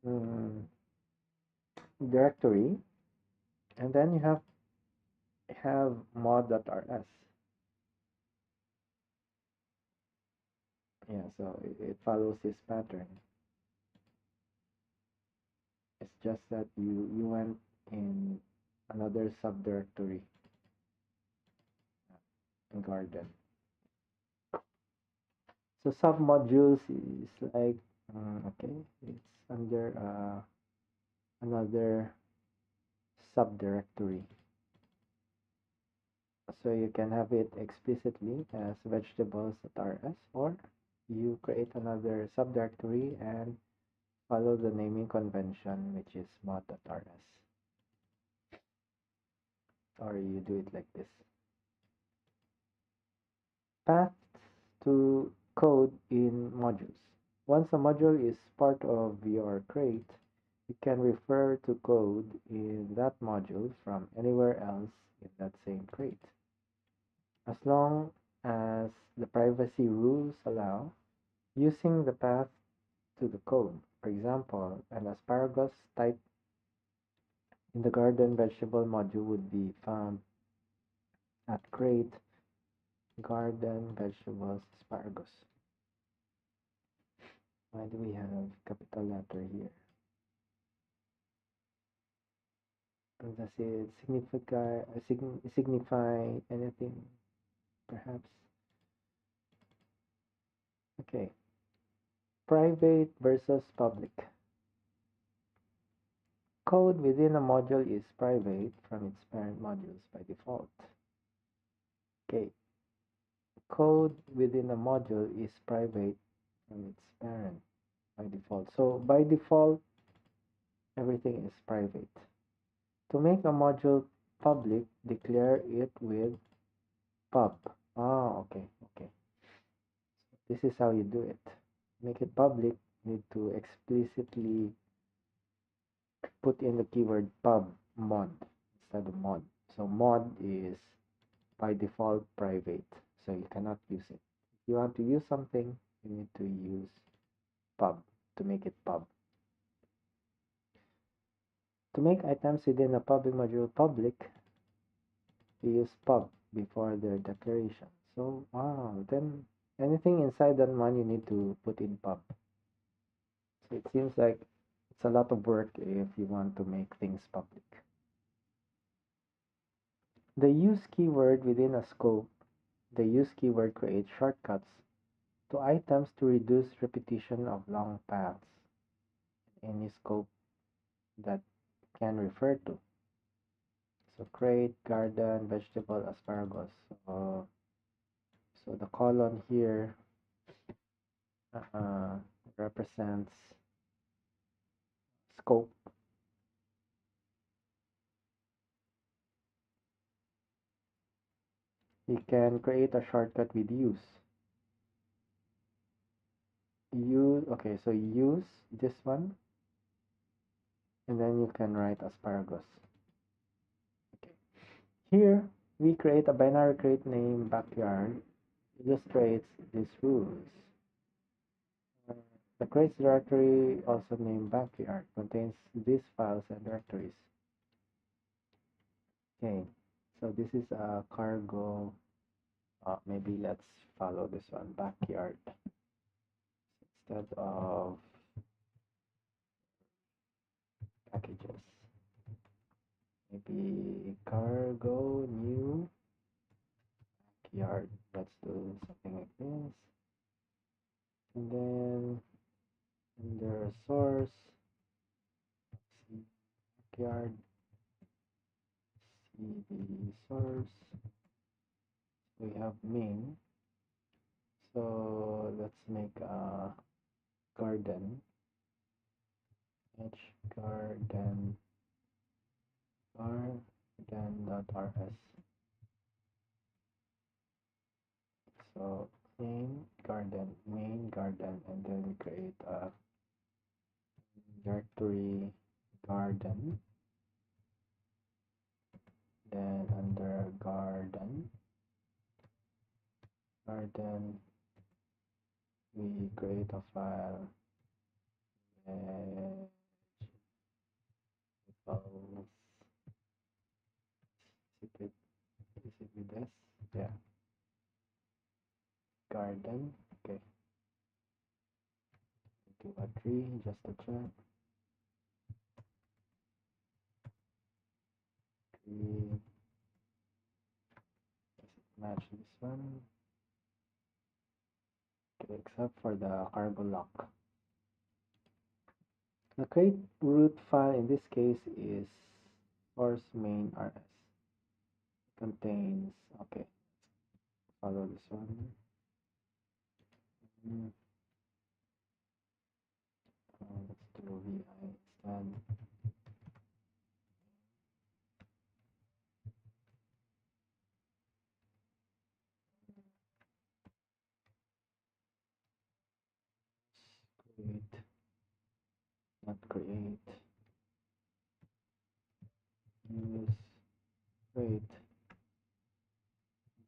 mm, directory, and then you have mod.rs. Yeah, so it follows this pattern. It's just that you went in another subdirectory in garden. So submodules is like okay, it's under another subdirectory. So you can have it explicitly as vegetables.rs, or you create another subdirectory and follow the naming convention, which is mod.rs. Or you do it like this. Paths to code in modules. Once a module is part of your crate, you can refer to code in that module from anywhere else in that same crate. As long as the privacy rules allow, using the path to the code. For example, an asparagus type in the garden vegetable module would be found at crate garden vegetables asparagus. Why do we have capital letter here? Does it signify anything, perhaps? Okay. Private versus public. Code within a module is private from its parent modules by default. Okay. Code within a module is private from its parent by default. So by default, everything is private. To make a module public, declare it with pub. Oh, okay, okay. This is how you do it. Make it public, need to explicitly put in the keyword pub mod instead of mod. So mod is by default private, so you cannot use it. If you want to use something, you need to use pub to make it pub. To make items within a public module public, you use pub before their declaration. So then anything inside that one you need to put in pub. So it seems like it's a lot of work if you want to make things public. The use keyword within a scope, the use keyword creates shortcuts to items to reduce repetition of long paths in any scope that can refer to. So crate, garden, vegetable, asparagus. So the colon here uh, represents scope. You can create a shortcut with use. Okay, so use this one, and then you can write asparagus. Okay. Here, we create a binary crate name backyard, illustrates these rules. The crates directory, also named backyard, contains these files and directories. Okay, so this is a cargo. Maybe let's follow this one, backyard, instead of packages. Maybe cargo new backyard. Let's do something like this. And then under source, backyard, cd source. We have main. So let's make a garden. H garden garden.rs. So main garden, and then we create a directory garden. Then under garden, we create a file and equals, is it with this? Yeah, garden. Okay, do a tree just to check. Tree, does it match this one? Okay, except for the cargo lock. The create root file in this case is source main rs. Contains, okay, follow this one. Mm, let's do vi instead. Create, not create, use create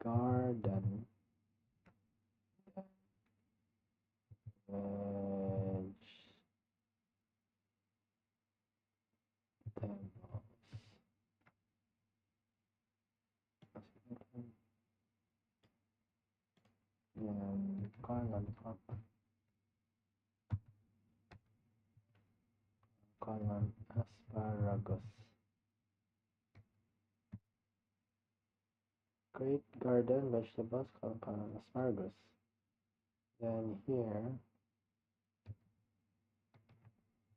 garden edge demos. And colon asparagus. Create garden vegetables colon asparagus. Then here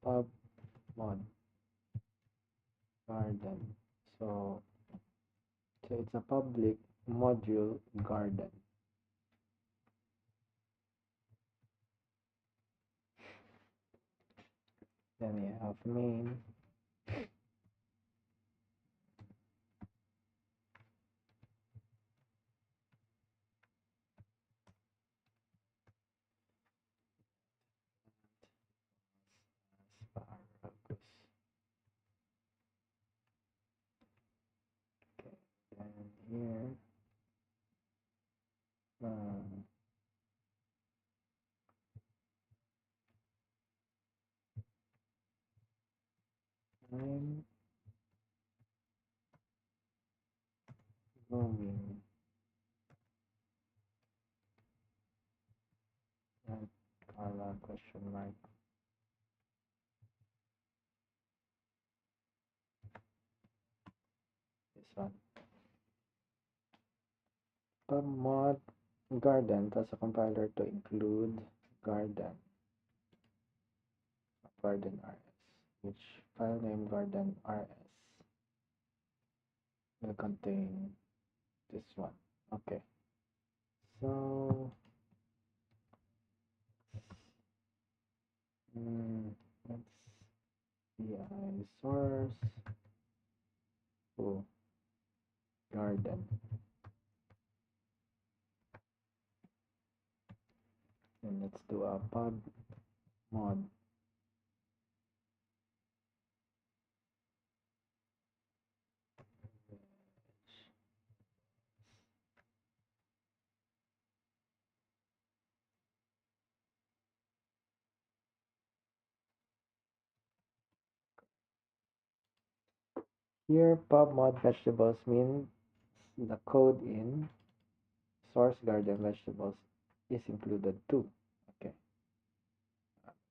pub mod garden. So it's a public module garden. Then we have main. Asparagus. Okay, then here I'm roaming and color question mark. This one. Mod garden has a compiler to include garden rs, which file name garden rs will contain this one. Okay, so let's vi source garden, and let's do a pub mod here. Pub mod vegetables means the code in source garden vegetables is included too. Okay,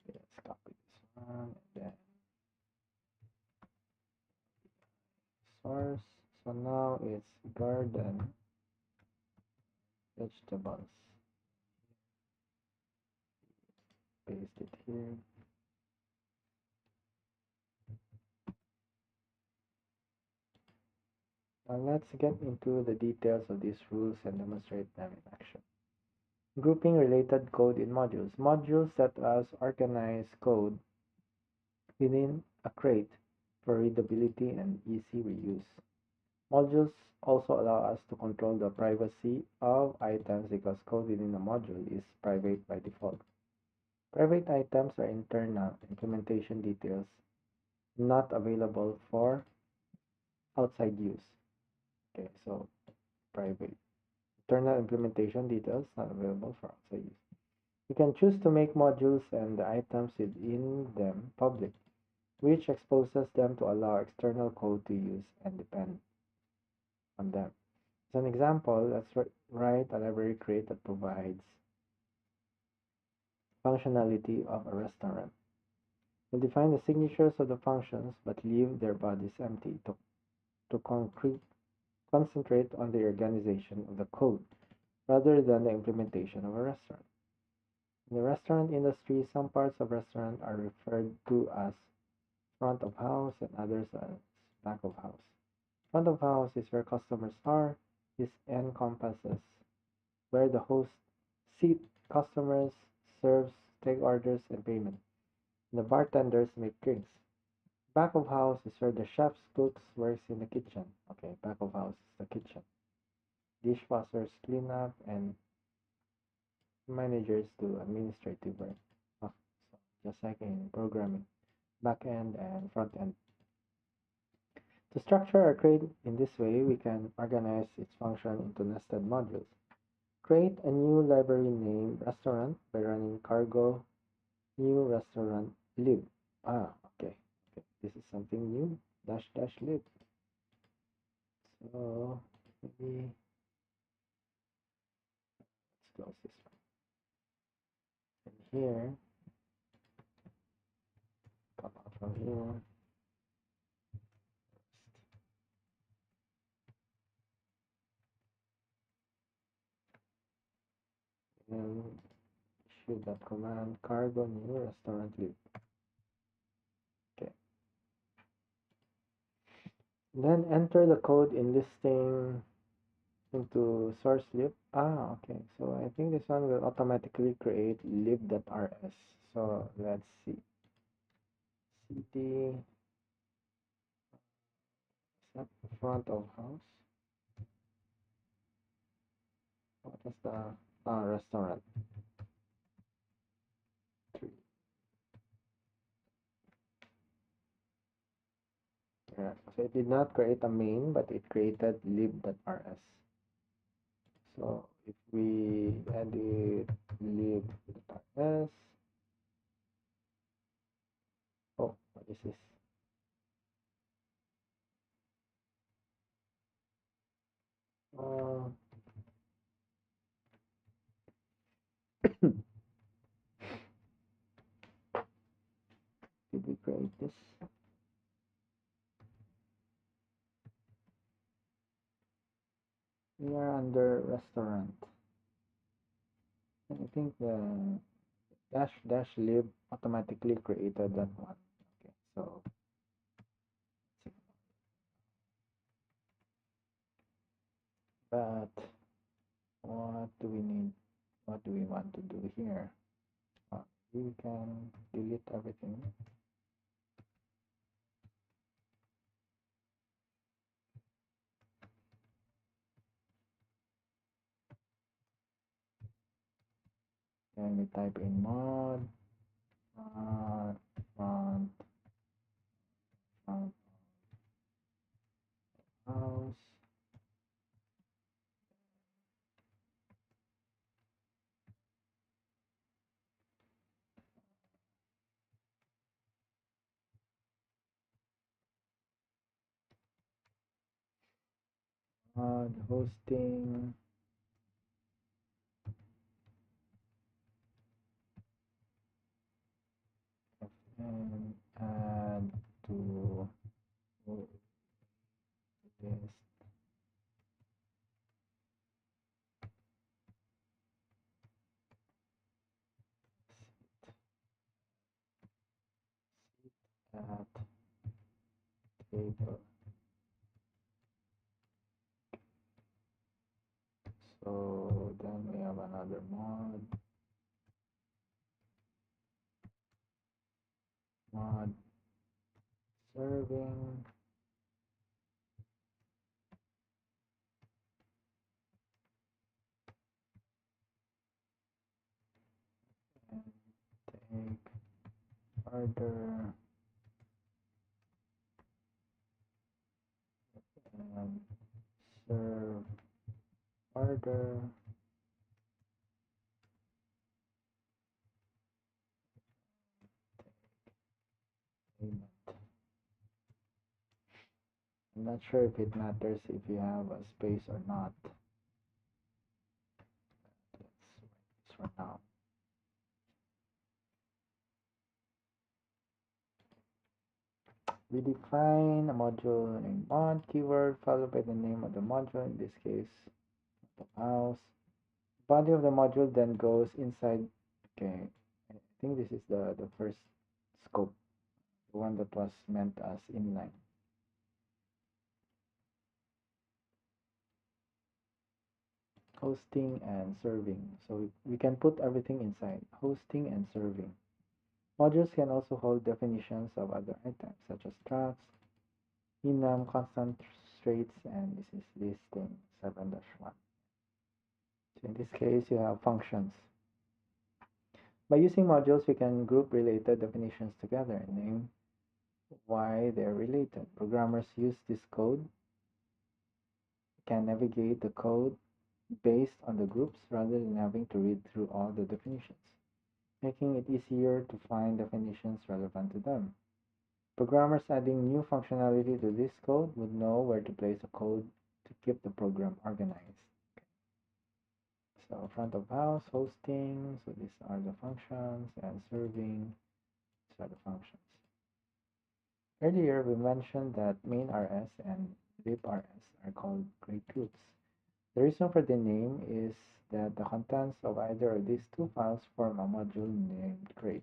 let's copy this one and then source. So now it's garden vegetables. Paste it here. Now let's get into the details of these rules and demonstrate them in action. Grouping related code in modules. Modules let us organize code within a crate for readability and easy reuse. Modules also allow us to control the privacy of items because code within a module is private by default. Private items are internal implementation details not available for outside use. Okay, so private. Internal implementation details not available for outside use. You can choose to make modules and the items within them public, which exposes them to allow external code to use and depend on them. As an example, let's write a library create that provides functionality of a restaurant. We'll define the signatures of the functions but leave their bodies empty to concentrate on the organization of the code rather than the implementation of a restaurant. In the restaurant industry, some parts of restaurant are referred to as front of house and others as back of house. Front of house is where customers are. This encompasses where the host seat customers, serves, take orders, and payment. And the bartenders make drinks. Back of house is where the chefs, cooks, works in the kitchen. Okay, back of house is the kitchen. Dishwashers clean up and managers do administrative work. Oh, so just like in programming, back end and front end. To structure our code in this way, we can organize its function into nested modules. Create a new library named restaurant by running cargo new restaurant lib. Okay. This is something new. Dash dash lib. So maybe let's close this one. And here, come out from here. And issue that command cargo new restaurant lib. Okay. Then enter the code in listing into source lib. Okay. So I think this one will automatically create lib.rs. So let's see. cd front of house. What is the restaurant? 3. Yeah. So it did not create a main, but it created lib.rs. So if we edit lib.rs, oh, what is this? Uh, did we create this? We are under restaurant. And I think the dash dash lib automatically created that one. Okay, so but what do we need? What do we want to do here? We can delete everything. And we type in mod front house mod hosting and add to list at table. So then we have another mod serving and take order and serve order payment. I'm not sure if it matters if you have a space or not. Let's write this for now. We define a module named mod keyword followed by the name of the module, in this case, the house. Body of the module then goes inside. Okay, I think this is the first scope, the one that was meant as inline. Hosting and serving. So we can put everything inside hosting and serving. Modules can also hold definitions of other items such as tracks, enum, concentrates, and this is listing 7-1. So in this case, you have functions. By using modules, we can group related definitions together and name why they're related. Programmers use this code, can navigate the code based on the groups rather than having to read through all the definitions, making it easier to find definitions relevant to them. Programmers adding new functionality to this code would know where to place a code to keep the program organized. So front of house, hosting, so these are the functions, and serving, these are the functions. Earlier, we mentioned that main RS and libRS are called crate roots. The reason for the name is that the contents of either of these two files form a module named crate.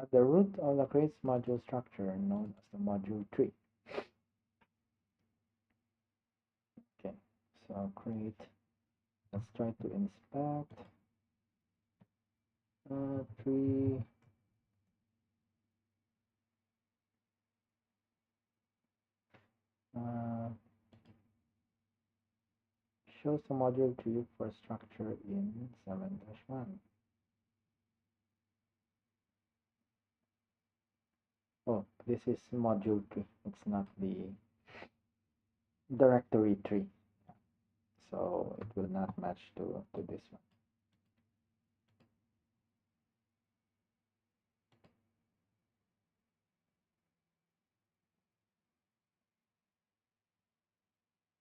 At the root of the crates module structure known as the module tree. Okay, so crate, let's try to inspect tree. Uh, shows the module tree for structure in 7-1. Oh, this is module tree. It's not the directory tree. So it will not match to this one.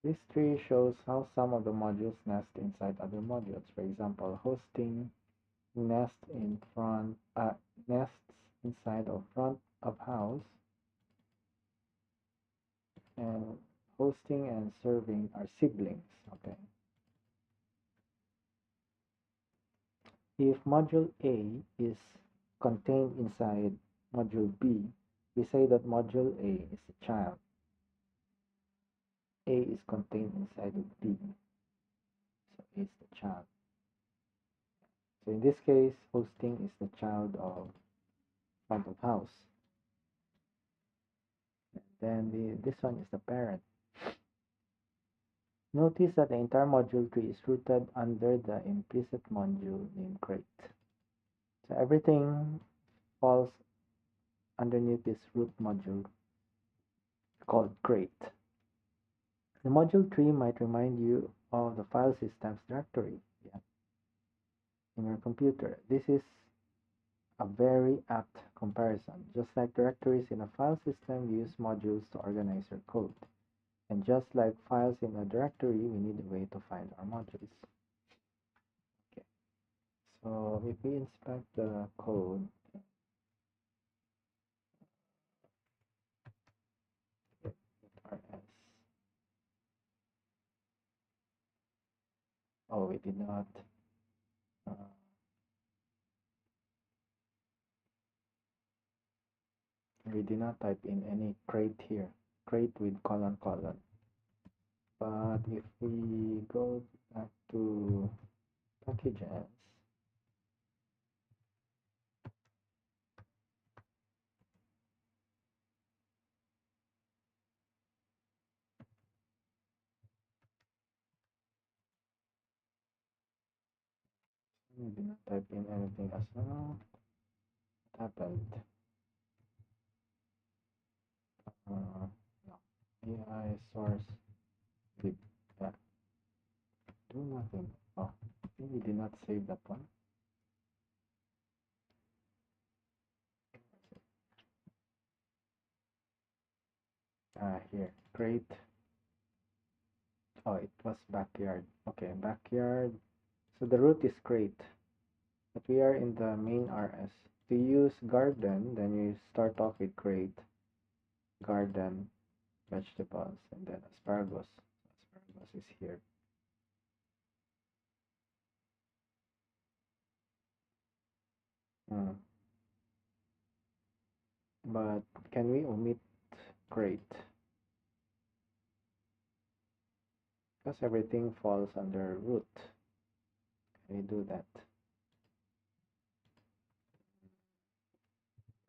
This tree shows how some of the modules nest inside other modules. For example, hosting nests inside of front of house, and hosting and serving are siblings. Okay. If module A is contained inside module B, we say that module A is a child. A is contained inside of B, so A is the child. So in this case, hosting is the child of front of house. And then this one is the parent. Notice that the entire module tree is rooted under the implicit module named crate. So everything falls underneath this root module called crate. The module tree might remind you of the file system's directory in your computer. This is a very apt comparison. Just like directories in a file system, we use modules to organize your code. And just like files in a directory, we need a way to find our modules. Okay. So if we inspect the code, RS. Oh, we did not. We did not type in any crate here. Crate with colon colon. But if we go back to packages, we did not type in anything as well. What happened? No. AI source. nothing. Oh, we did not save that one. Here, great. Oh, it was backyard. Okay, backyard. So the root is great, but we are in the main RS. To use garden, then you start off with great, garden, vegetables, and then asparagus. Asparagus is here. Hmm. But can we omit great? Because everything falls under root. Can we do that?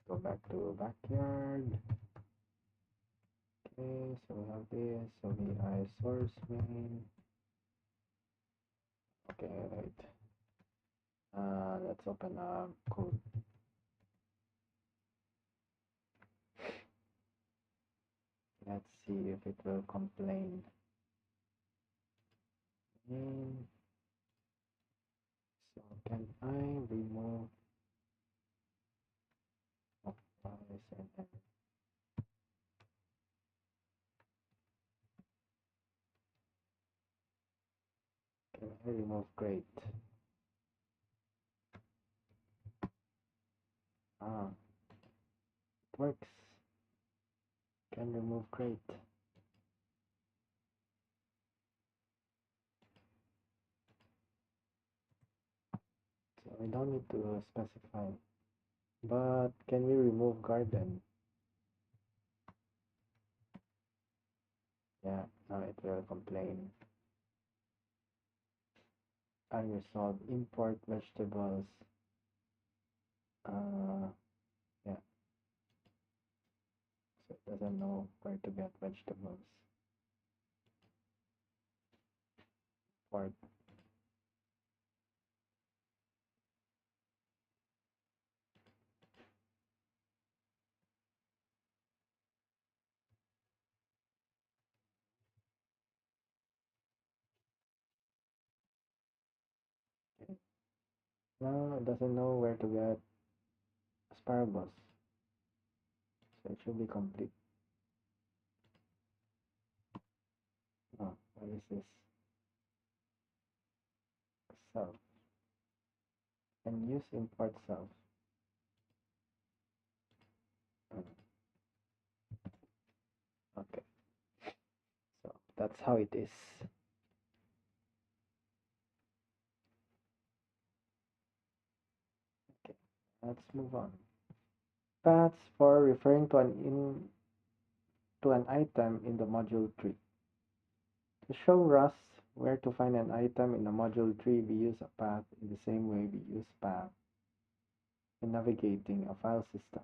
Go back to backyard. Okay, so we have this. So vi source main. Okay, right. Let's open a code. Let's see if it will complain. So can I remove applies and then can I remove great? Ah, it works. Can remove great. So we don't need to specify. But can we remove garden? Yeah, now it will complain. Unresolved import vegetables. Yeah, so it doesn't know where to get vegetables. Import. Okay. Now it doesn't know where to get asparagus. So it should be complete. Oh, what is this? Self. And use import self. Mm, okay, so that's how it is. Okay, let's move on. Paths for referring to an item in the module tree. To show us where to find an item in the module tree, we use a path in the same way we use path in navigating a file system.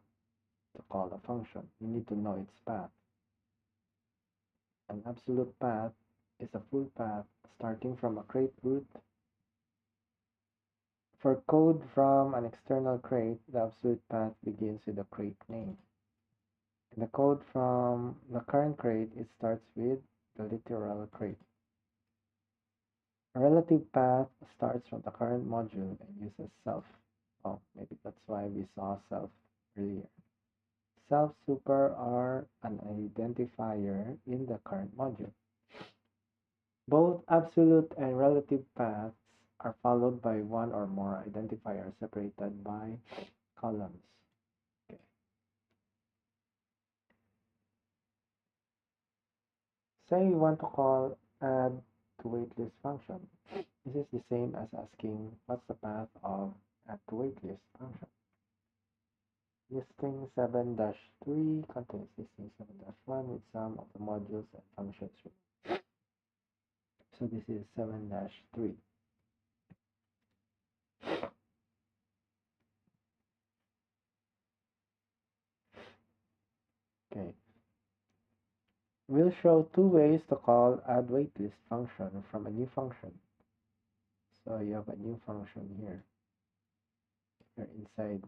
To call a function, you need to know its path. An absolute path is a full path starting from a crate root. For code from an external crate, the absolute path begins with the crate name. In the code from the current crate, it starts with the literal crate. A relative path starts from the current module and uses self. Oh, maybe that's why we saw self earlier. Self super are an identifier in the current module. Both absolute and relative paths are followed by one or more identifiers separated by columns. Okay. Say you want to call add to waitlist function. This is the same as asking what's the path of add to waitlist function. Listing 7-3 contains listing 7-1 with some of the modules and functions. So this is 7-3. Okay. We'll show two ways to call add waitlist function from a new function. So you have a new function here. You're inside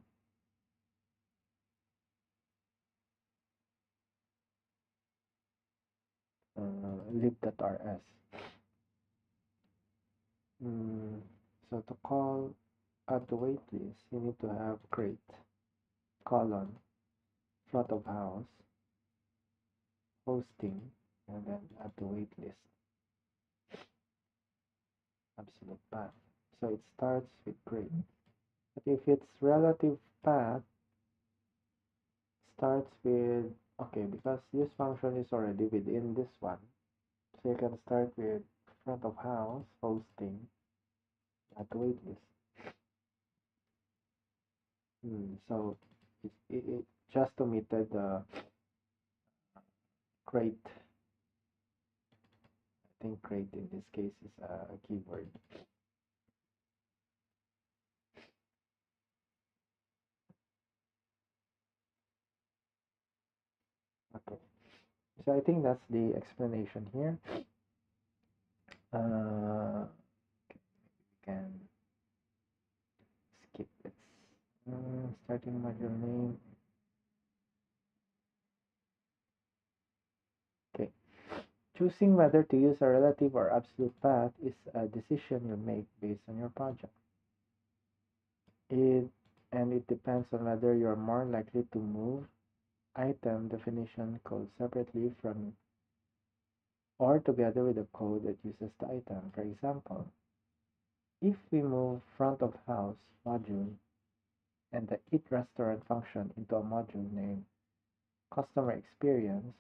lib.rs. Mm, so to call at the wait list, you need to have create, colon, front of house, hosting, and then at the wait list, absolute path. So it starts with create. But if it's relative path, starts with, okay, because this function is already within this one, so you can start with front of house, hosting, at the wait list. So it just omitted the create. I think create in this case is a keyword. Okay, so I think that's the explanation here. Can skip it. Starting module name. Okay, choosing whether to use a relative or absolute path is a decision you make based on your project. It depends on whether you're more likely to move item definition code separately from or together with the code that uses the item. For example, if we move front of house module and the eat restaurant function into a module named customer experience,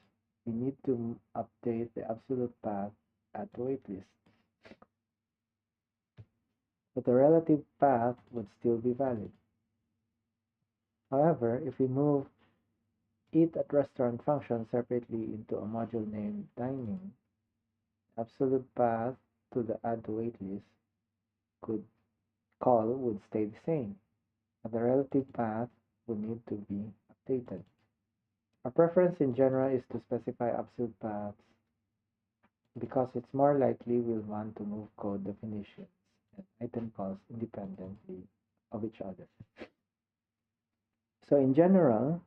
we need to update the absolute path at the waitlist. But the relative path would still be valid. However, if we move eat at restaurant function separately into a module named dining, absolute path to the add to waitlist could call would stay the same, but the relative path would need to be updated. Our preference in general is to specify absolute paths because it's more likely we'll want to move code definitions and item calls independently of each other. So in general,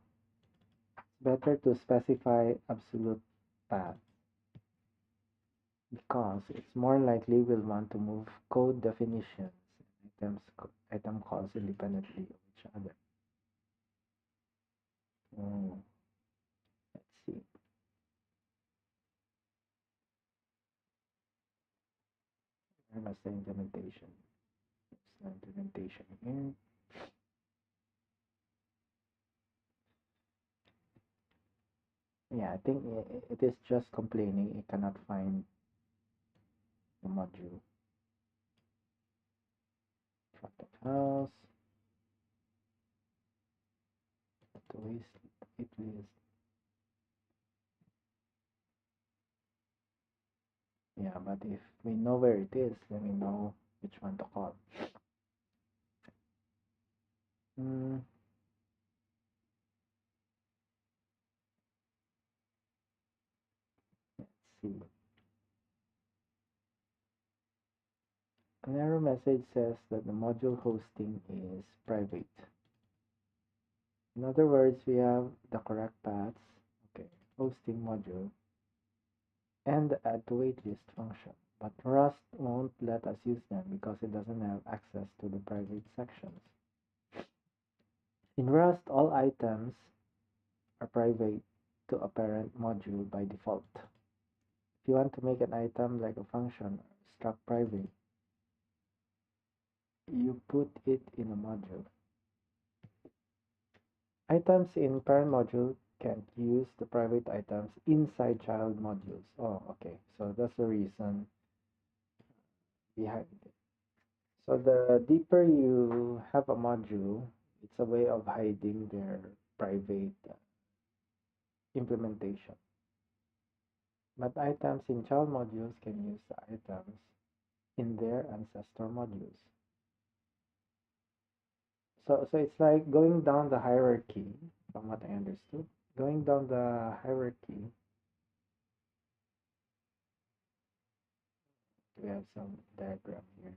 it's better to specify absolute path because it's more likely we'll want to move code definitions and item calls independently of each other. Let's see. Where was the implementation? It's the implementation here. Yeah, I think it is just complaining it cannot find the module. Front of house, to it is. Yeah, but if we know where it is, then we know which one to call. Mm, let's see. An error message says that the module hosting is private. In other words, we have the correct paths, okay, hosting module, and the add to waitlist function. But Rust won't let us use them because it doesn't have access to the private sections. In Rust, all items are private to a parent module by default. If you want to make an item like a function struct private, you put it in a module. Items in parent module can't use the private items inside child modules. Oh, okay. So that's the reason behind it. So the deeper you have a module, it's a way of hiding their private implementation. But items in child modules can use the items in their ancestor modules. So it's like going down the hierarchy, from what I understood. Going down the hierarchy, we have some diagram here.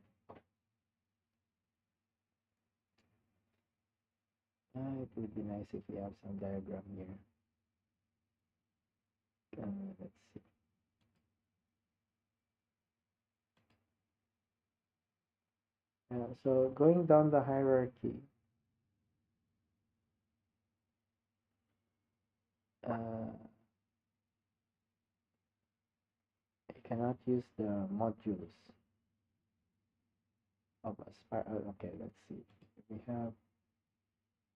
It would be nice if we have some diagram here. Let's see. So going down the hierarchy, uh, you cannot use the modules of asparagus. Okay, let's see. We have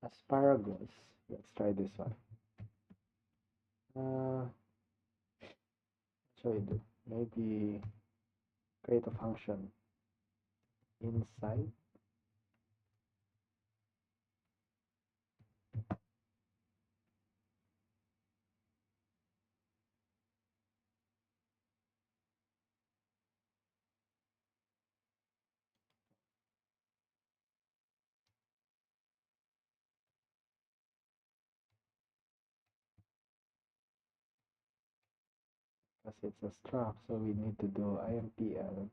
asparagus. Let's try this one. What shall we do? Maybe create a function inside. Because it's a struct, so we need to do impl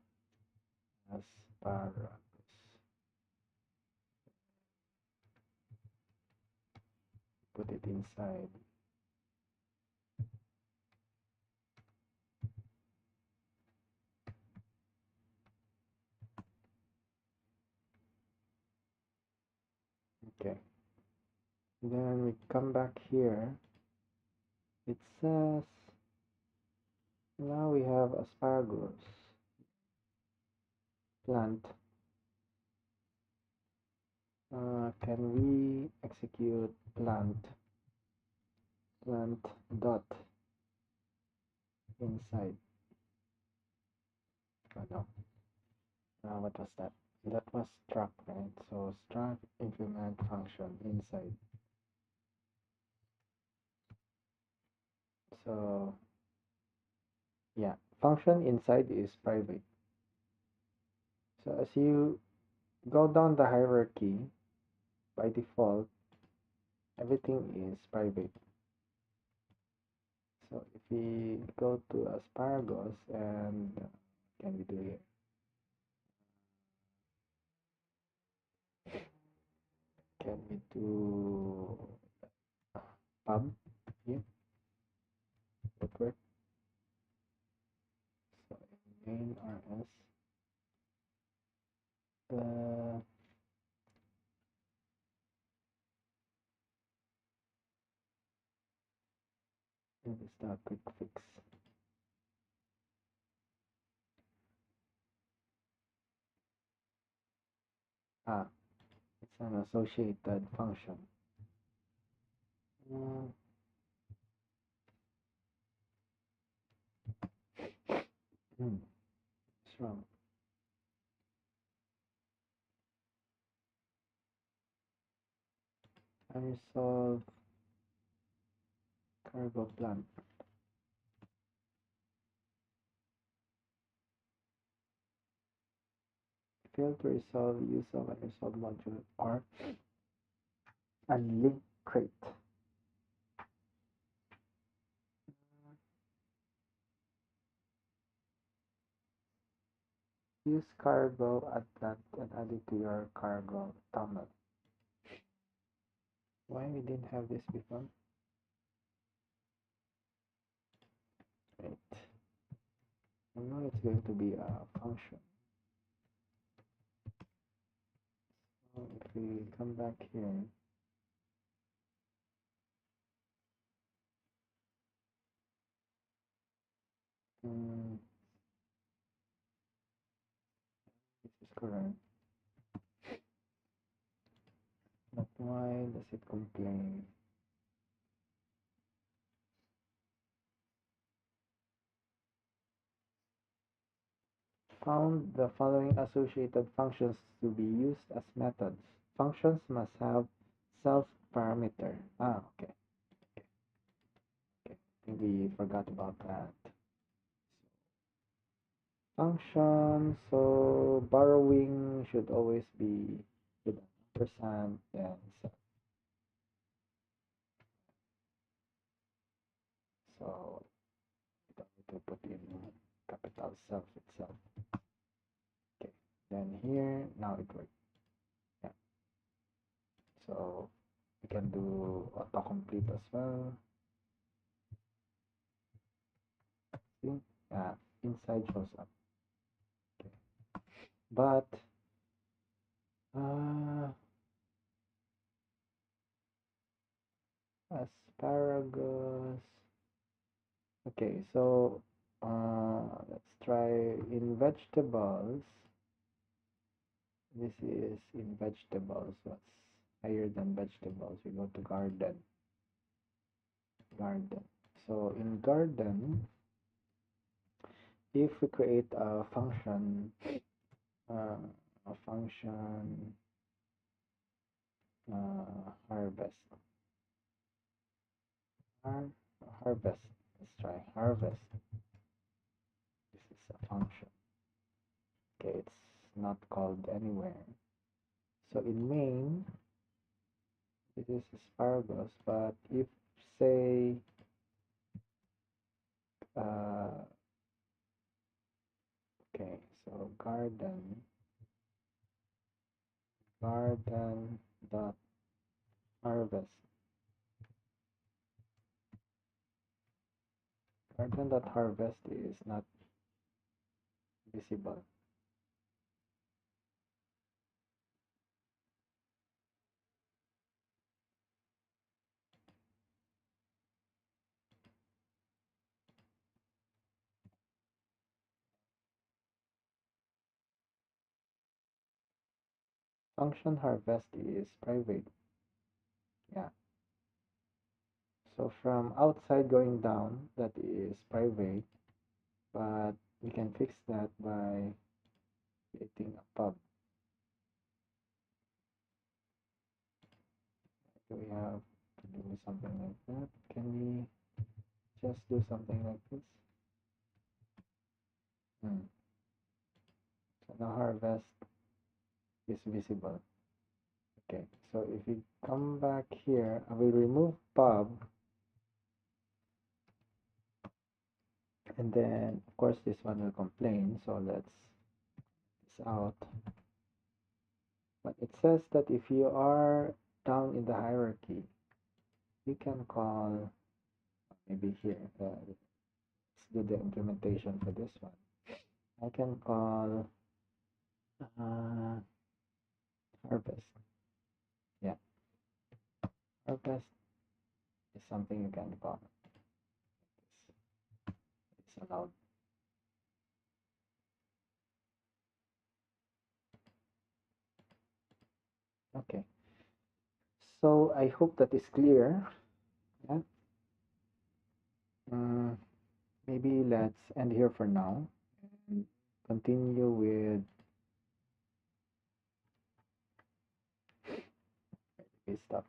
asparagus. Put it inside. Okay. Then we come back here. It says now we have asparagus plant. Can we execute plant dot inside? Oh no. What was that? That was struct, right? So struct implement function inside. So yeah, function inside is private. So as you go down the hierarchy, by default, everything is private. So if we go to asparagus and can we do here? Can we do pub here? That work? So main rs. This is the quick fix. It's an associated function. Uh, what's wrong? Unresolved cargo plant. Failed to resolve use of unresolved module or unlinked crate. Use cargo at plant and add it to your cargo tunnel. Why we didn't have this before? Right. I know it's going to be a function. So if we come back here, this is correct. But why does it complain? Found the following associated functions to be used as methods. Functions must have self-parameter. Okay. I think we forgot about that. Function, so borrowing should always be with percent and self. So we don't need to put in capital self itself. Okay, then here, now it works. Yeah. So we can do autocomplete as well. See? Inside shows up. Okay. But Uh, Asparagus. Okay, so let's try in vegetables. This is in vegetables. What's higher than vegetables? We go to garden. Garden. So in garden, if we create uh, a function harvest, Har harvest. Let's try harvest. This is a function. Okay, it's not called anywhere. So in main, it is asparagus, but if say uh, okay, so garden dot harvest, garden dot harvest is not visible. Function harvest is private. Yeah. So from outside going down, that is private, but we can fix that by creating a pub. Do we have to do something like that? Can we just do something like this? So now harvest is visible. Okay, so if we come back here, I will remove pub, and then of course this one will complain, so let's this out. But it says that if you are down in the hierarchy, you can call maybe here. Let's do the implementation for this one. I can call harvest. Yeah, harvest is something you can call. It's allowed. Okay. So I hope that is clear. Yeah. Maybe let's end here for now and continue with this stuff.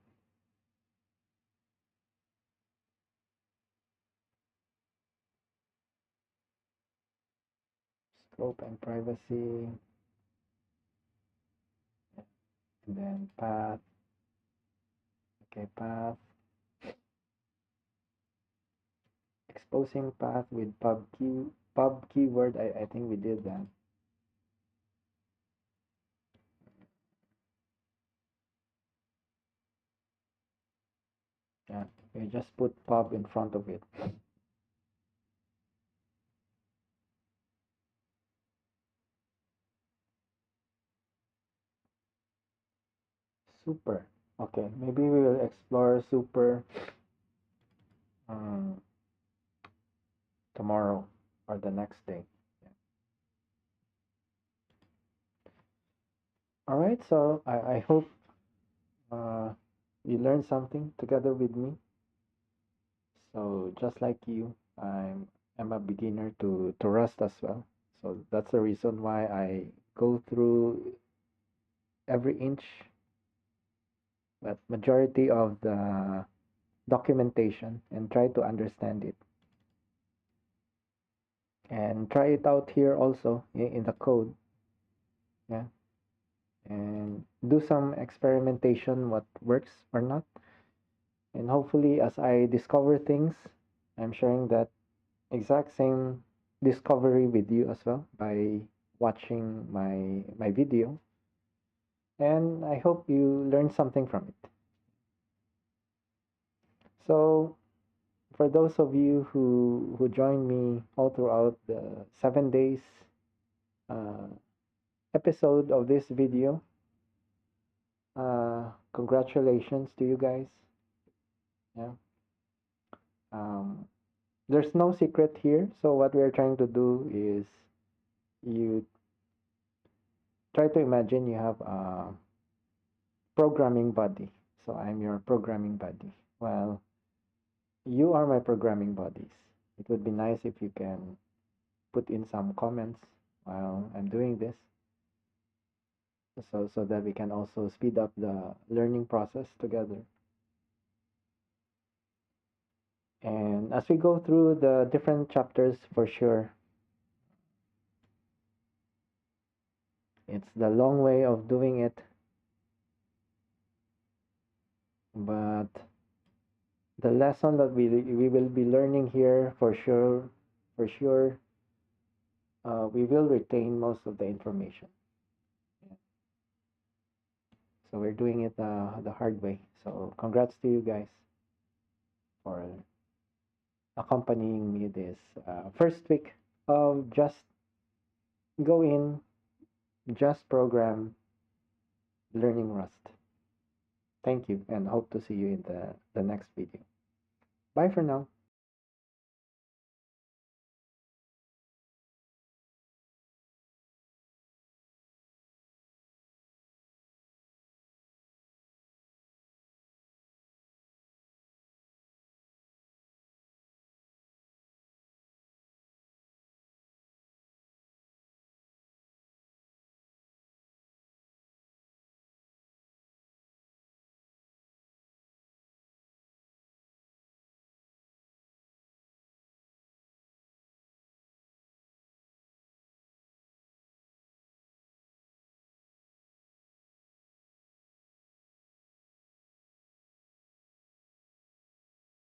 Scope and privacy, and then path. Okay, path. Exposing path with pub keyword. I think we did that. Yeah, we just put pub in front of it. Super. Okay, maybe we will explore super um, tomorrow or the next day. Yeah. All right, so I hope uh, you learned something together with me. So just like you, I'm a beginner to Rust as well. So that's the reason why I go through every inch, but majority of the documentation and try to understand it. And try it out here also in the code. Yeah. And do some experimentation what works or not. And hopefully as I discover things, I'm sharing that exact same discovery with you as well by watching my video, and I hope you learned something from it. So for those of you who joined me all throughout the 7 days uh, episode of this video, Congratulations to you guys. Yeah. Um, there's no secret here. So what we're trying to do is you try to imagine you have a programming buddy. So I'm your programming buddy. Well, you are my programming buddies. It would be nice if you can put in some comments while I'm doing this, so that we can also speed up the learning process together. And as we go through the different chapters, for sure, it's the long way of doing it, but the lesson that we will be learning here, for sure, we will retain most of the information. So we're doing it the hard way. So congrats to you guys for accompanying me this first week of just go in, just program, learning Rust. Thank you, and hope to see you in the next video. Bye for now.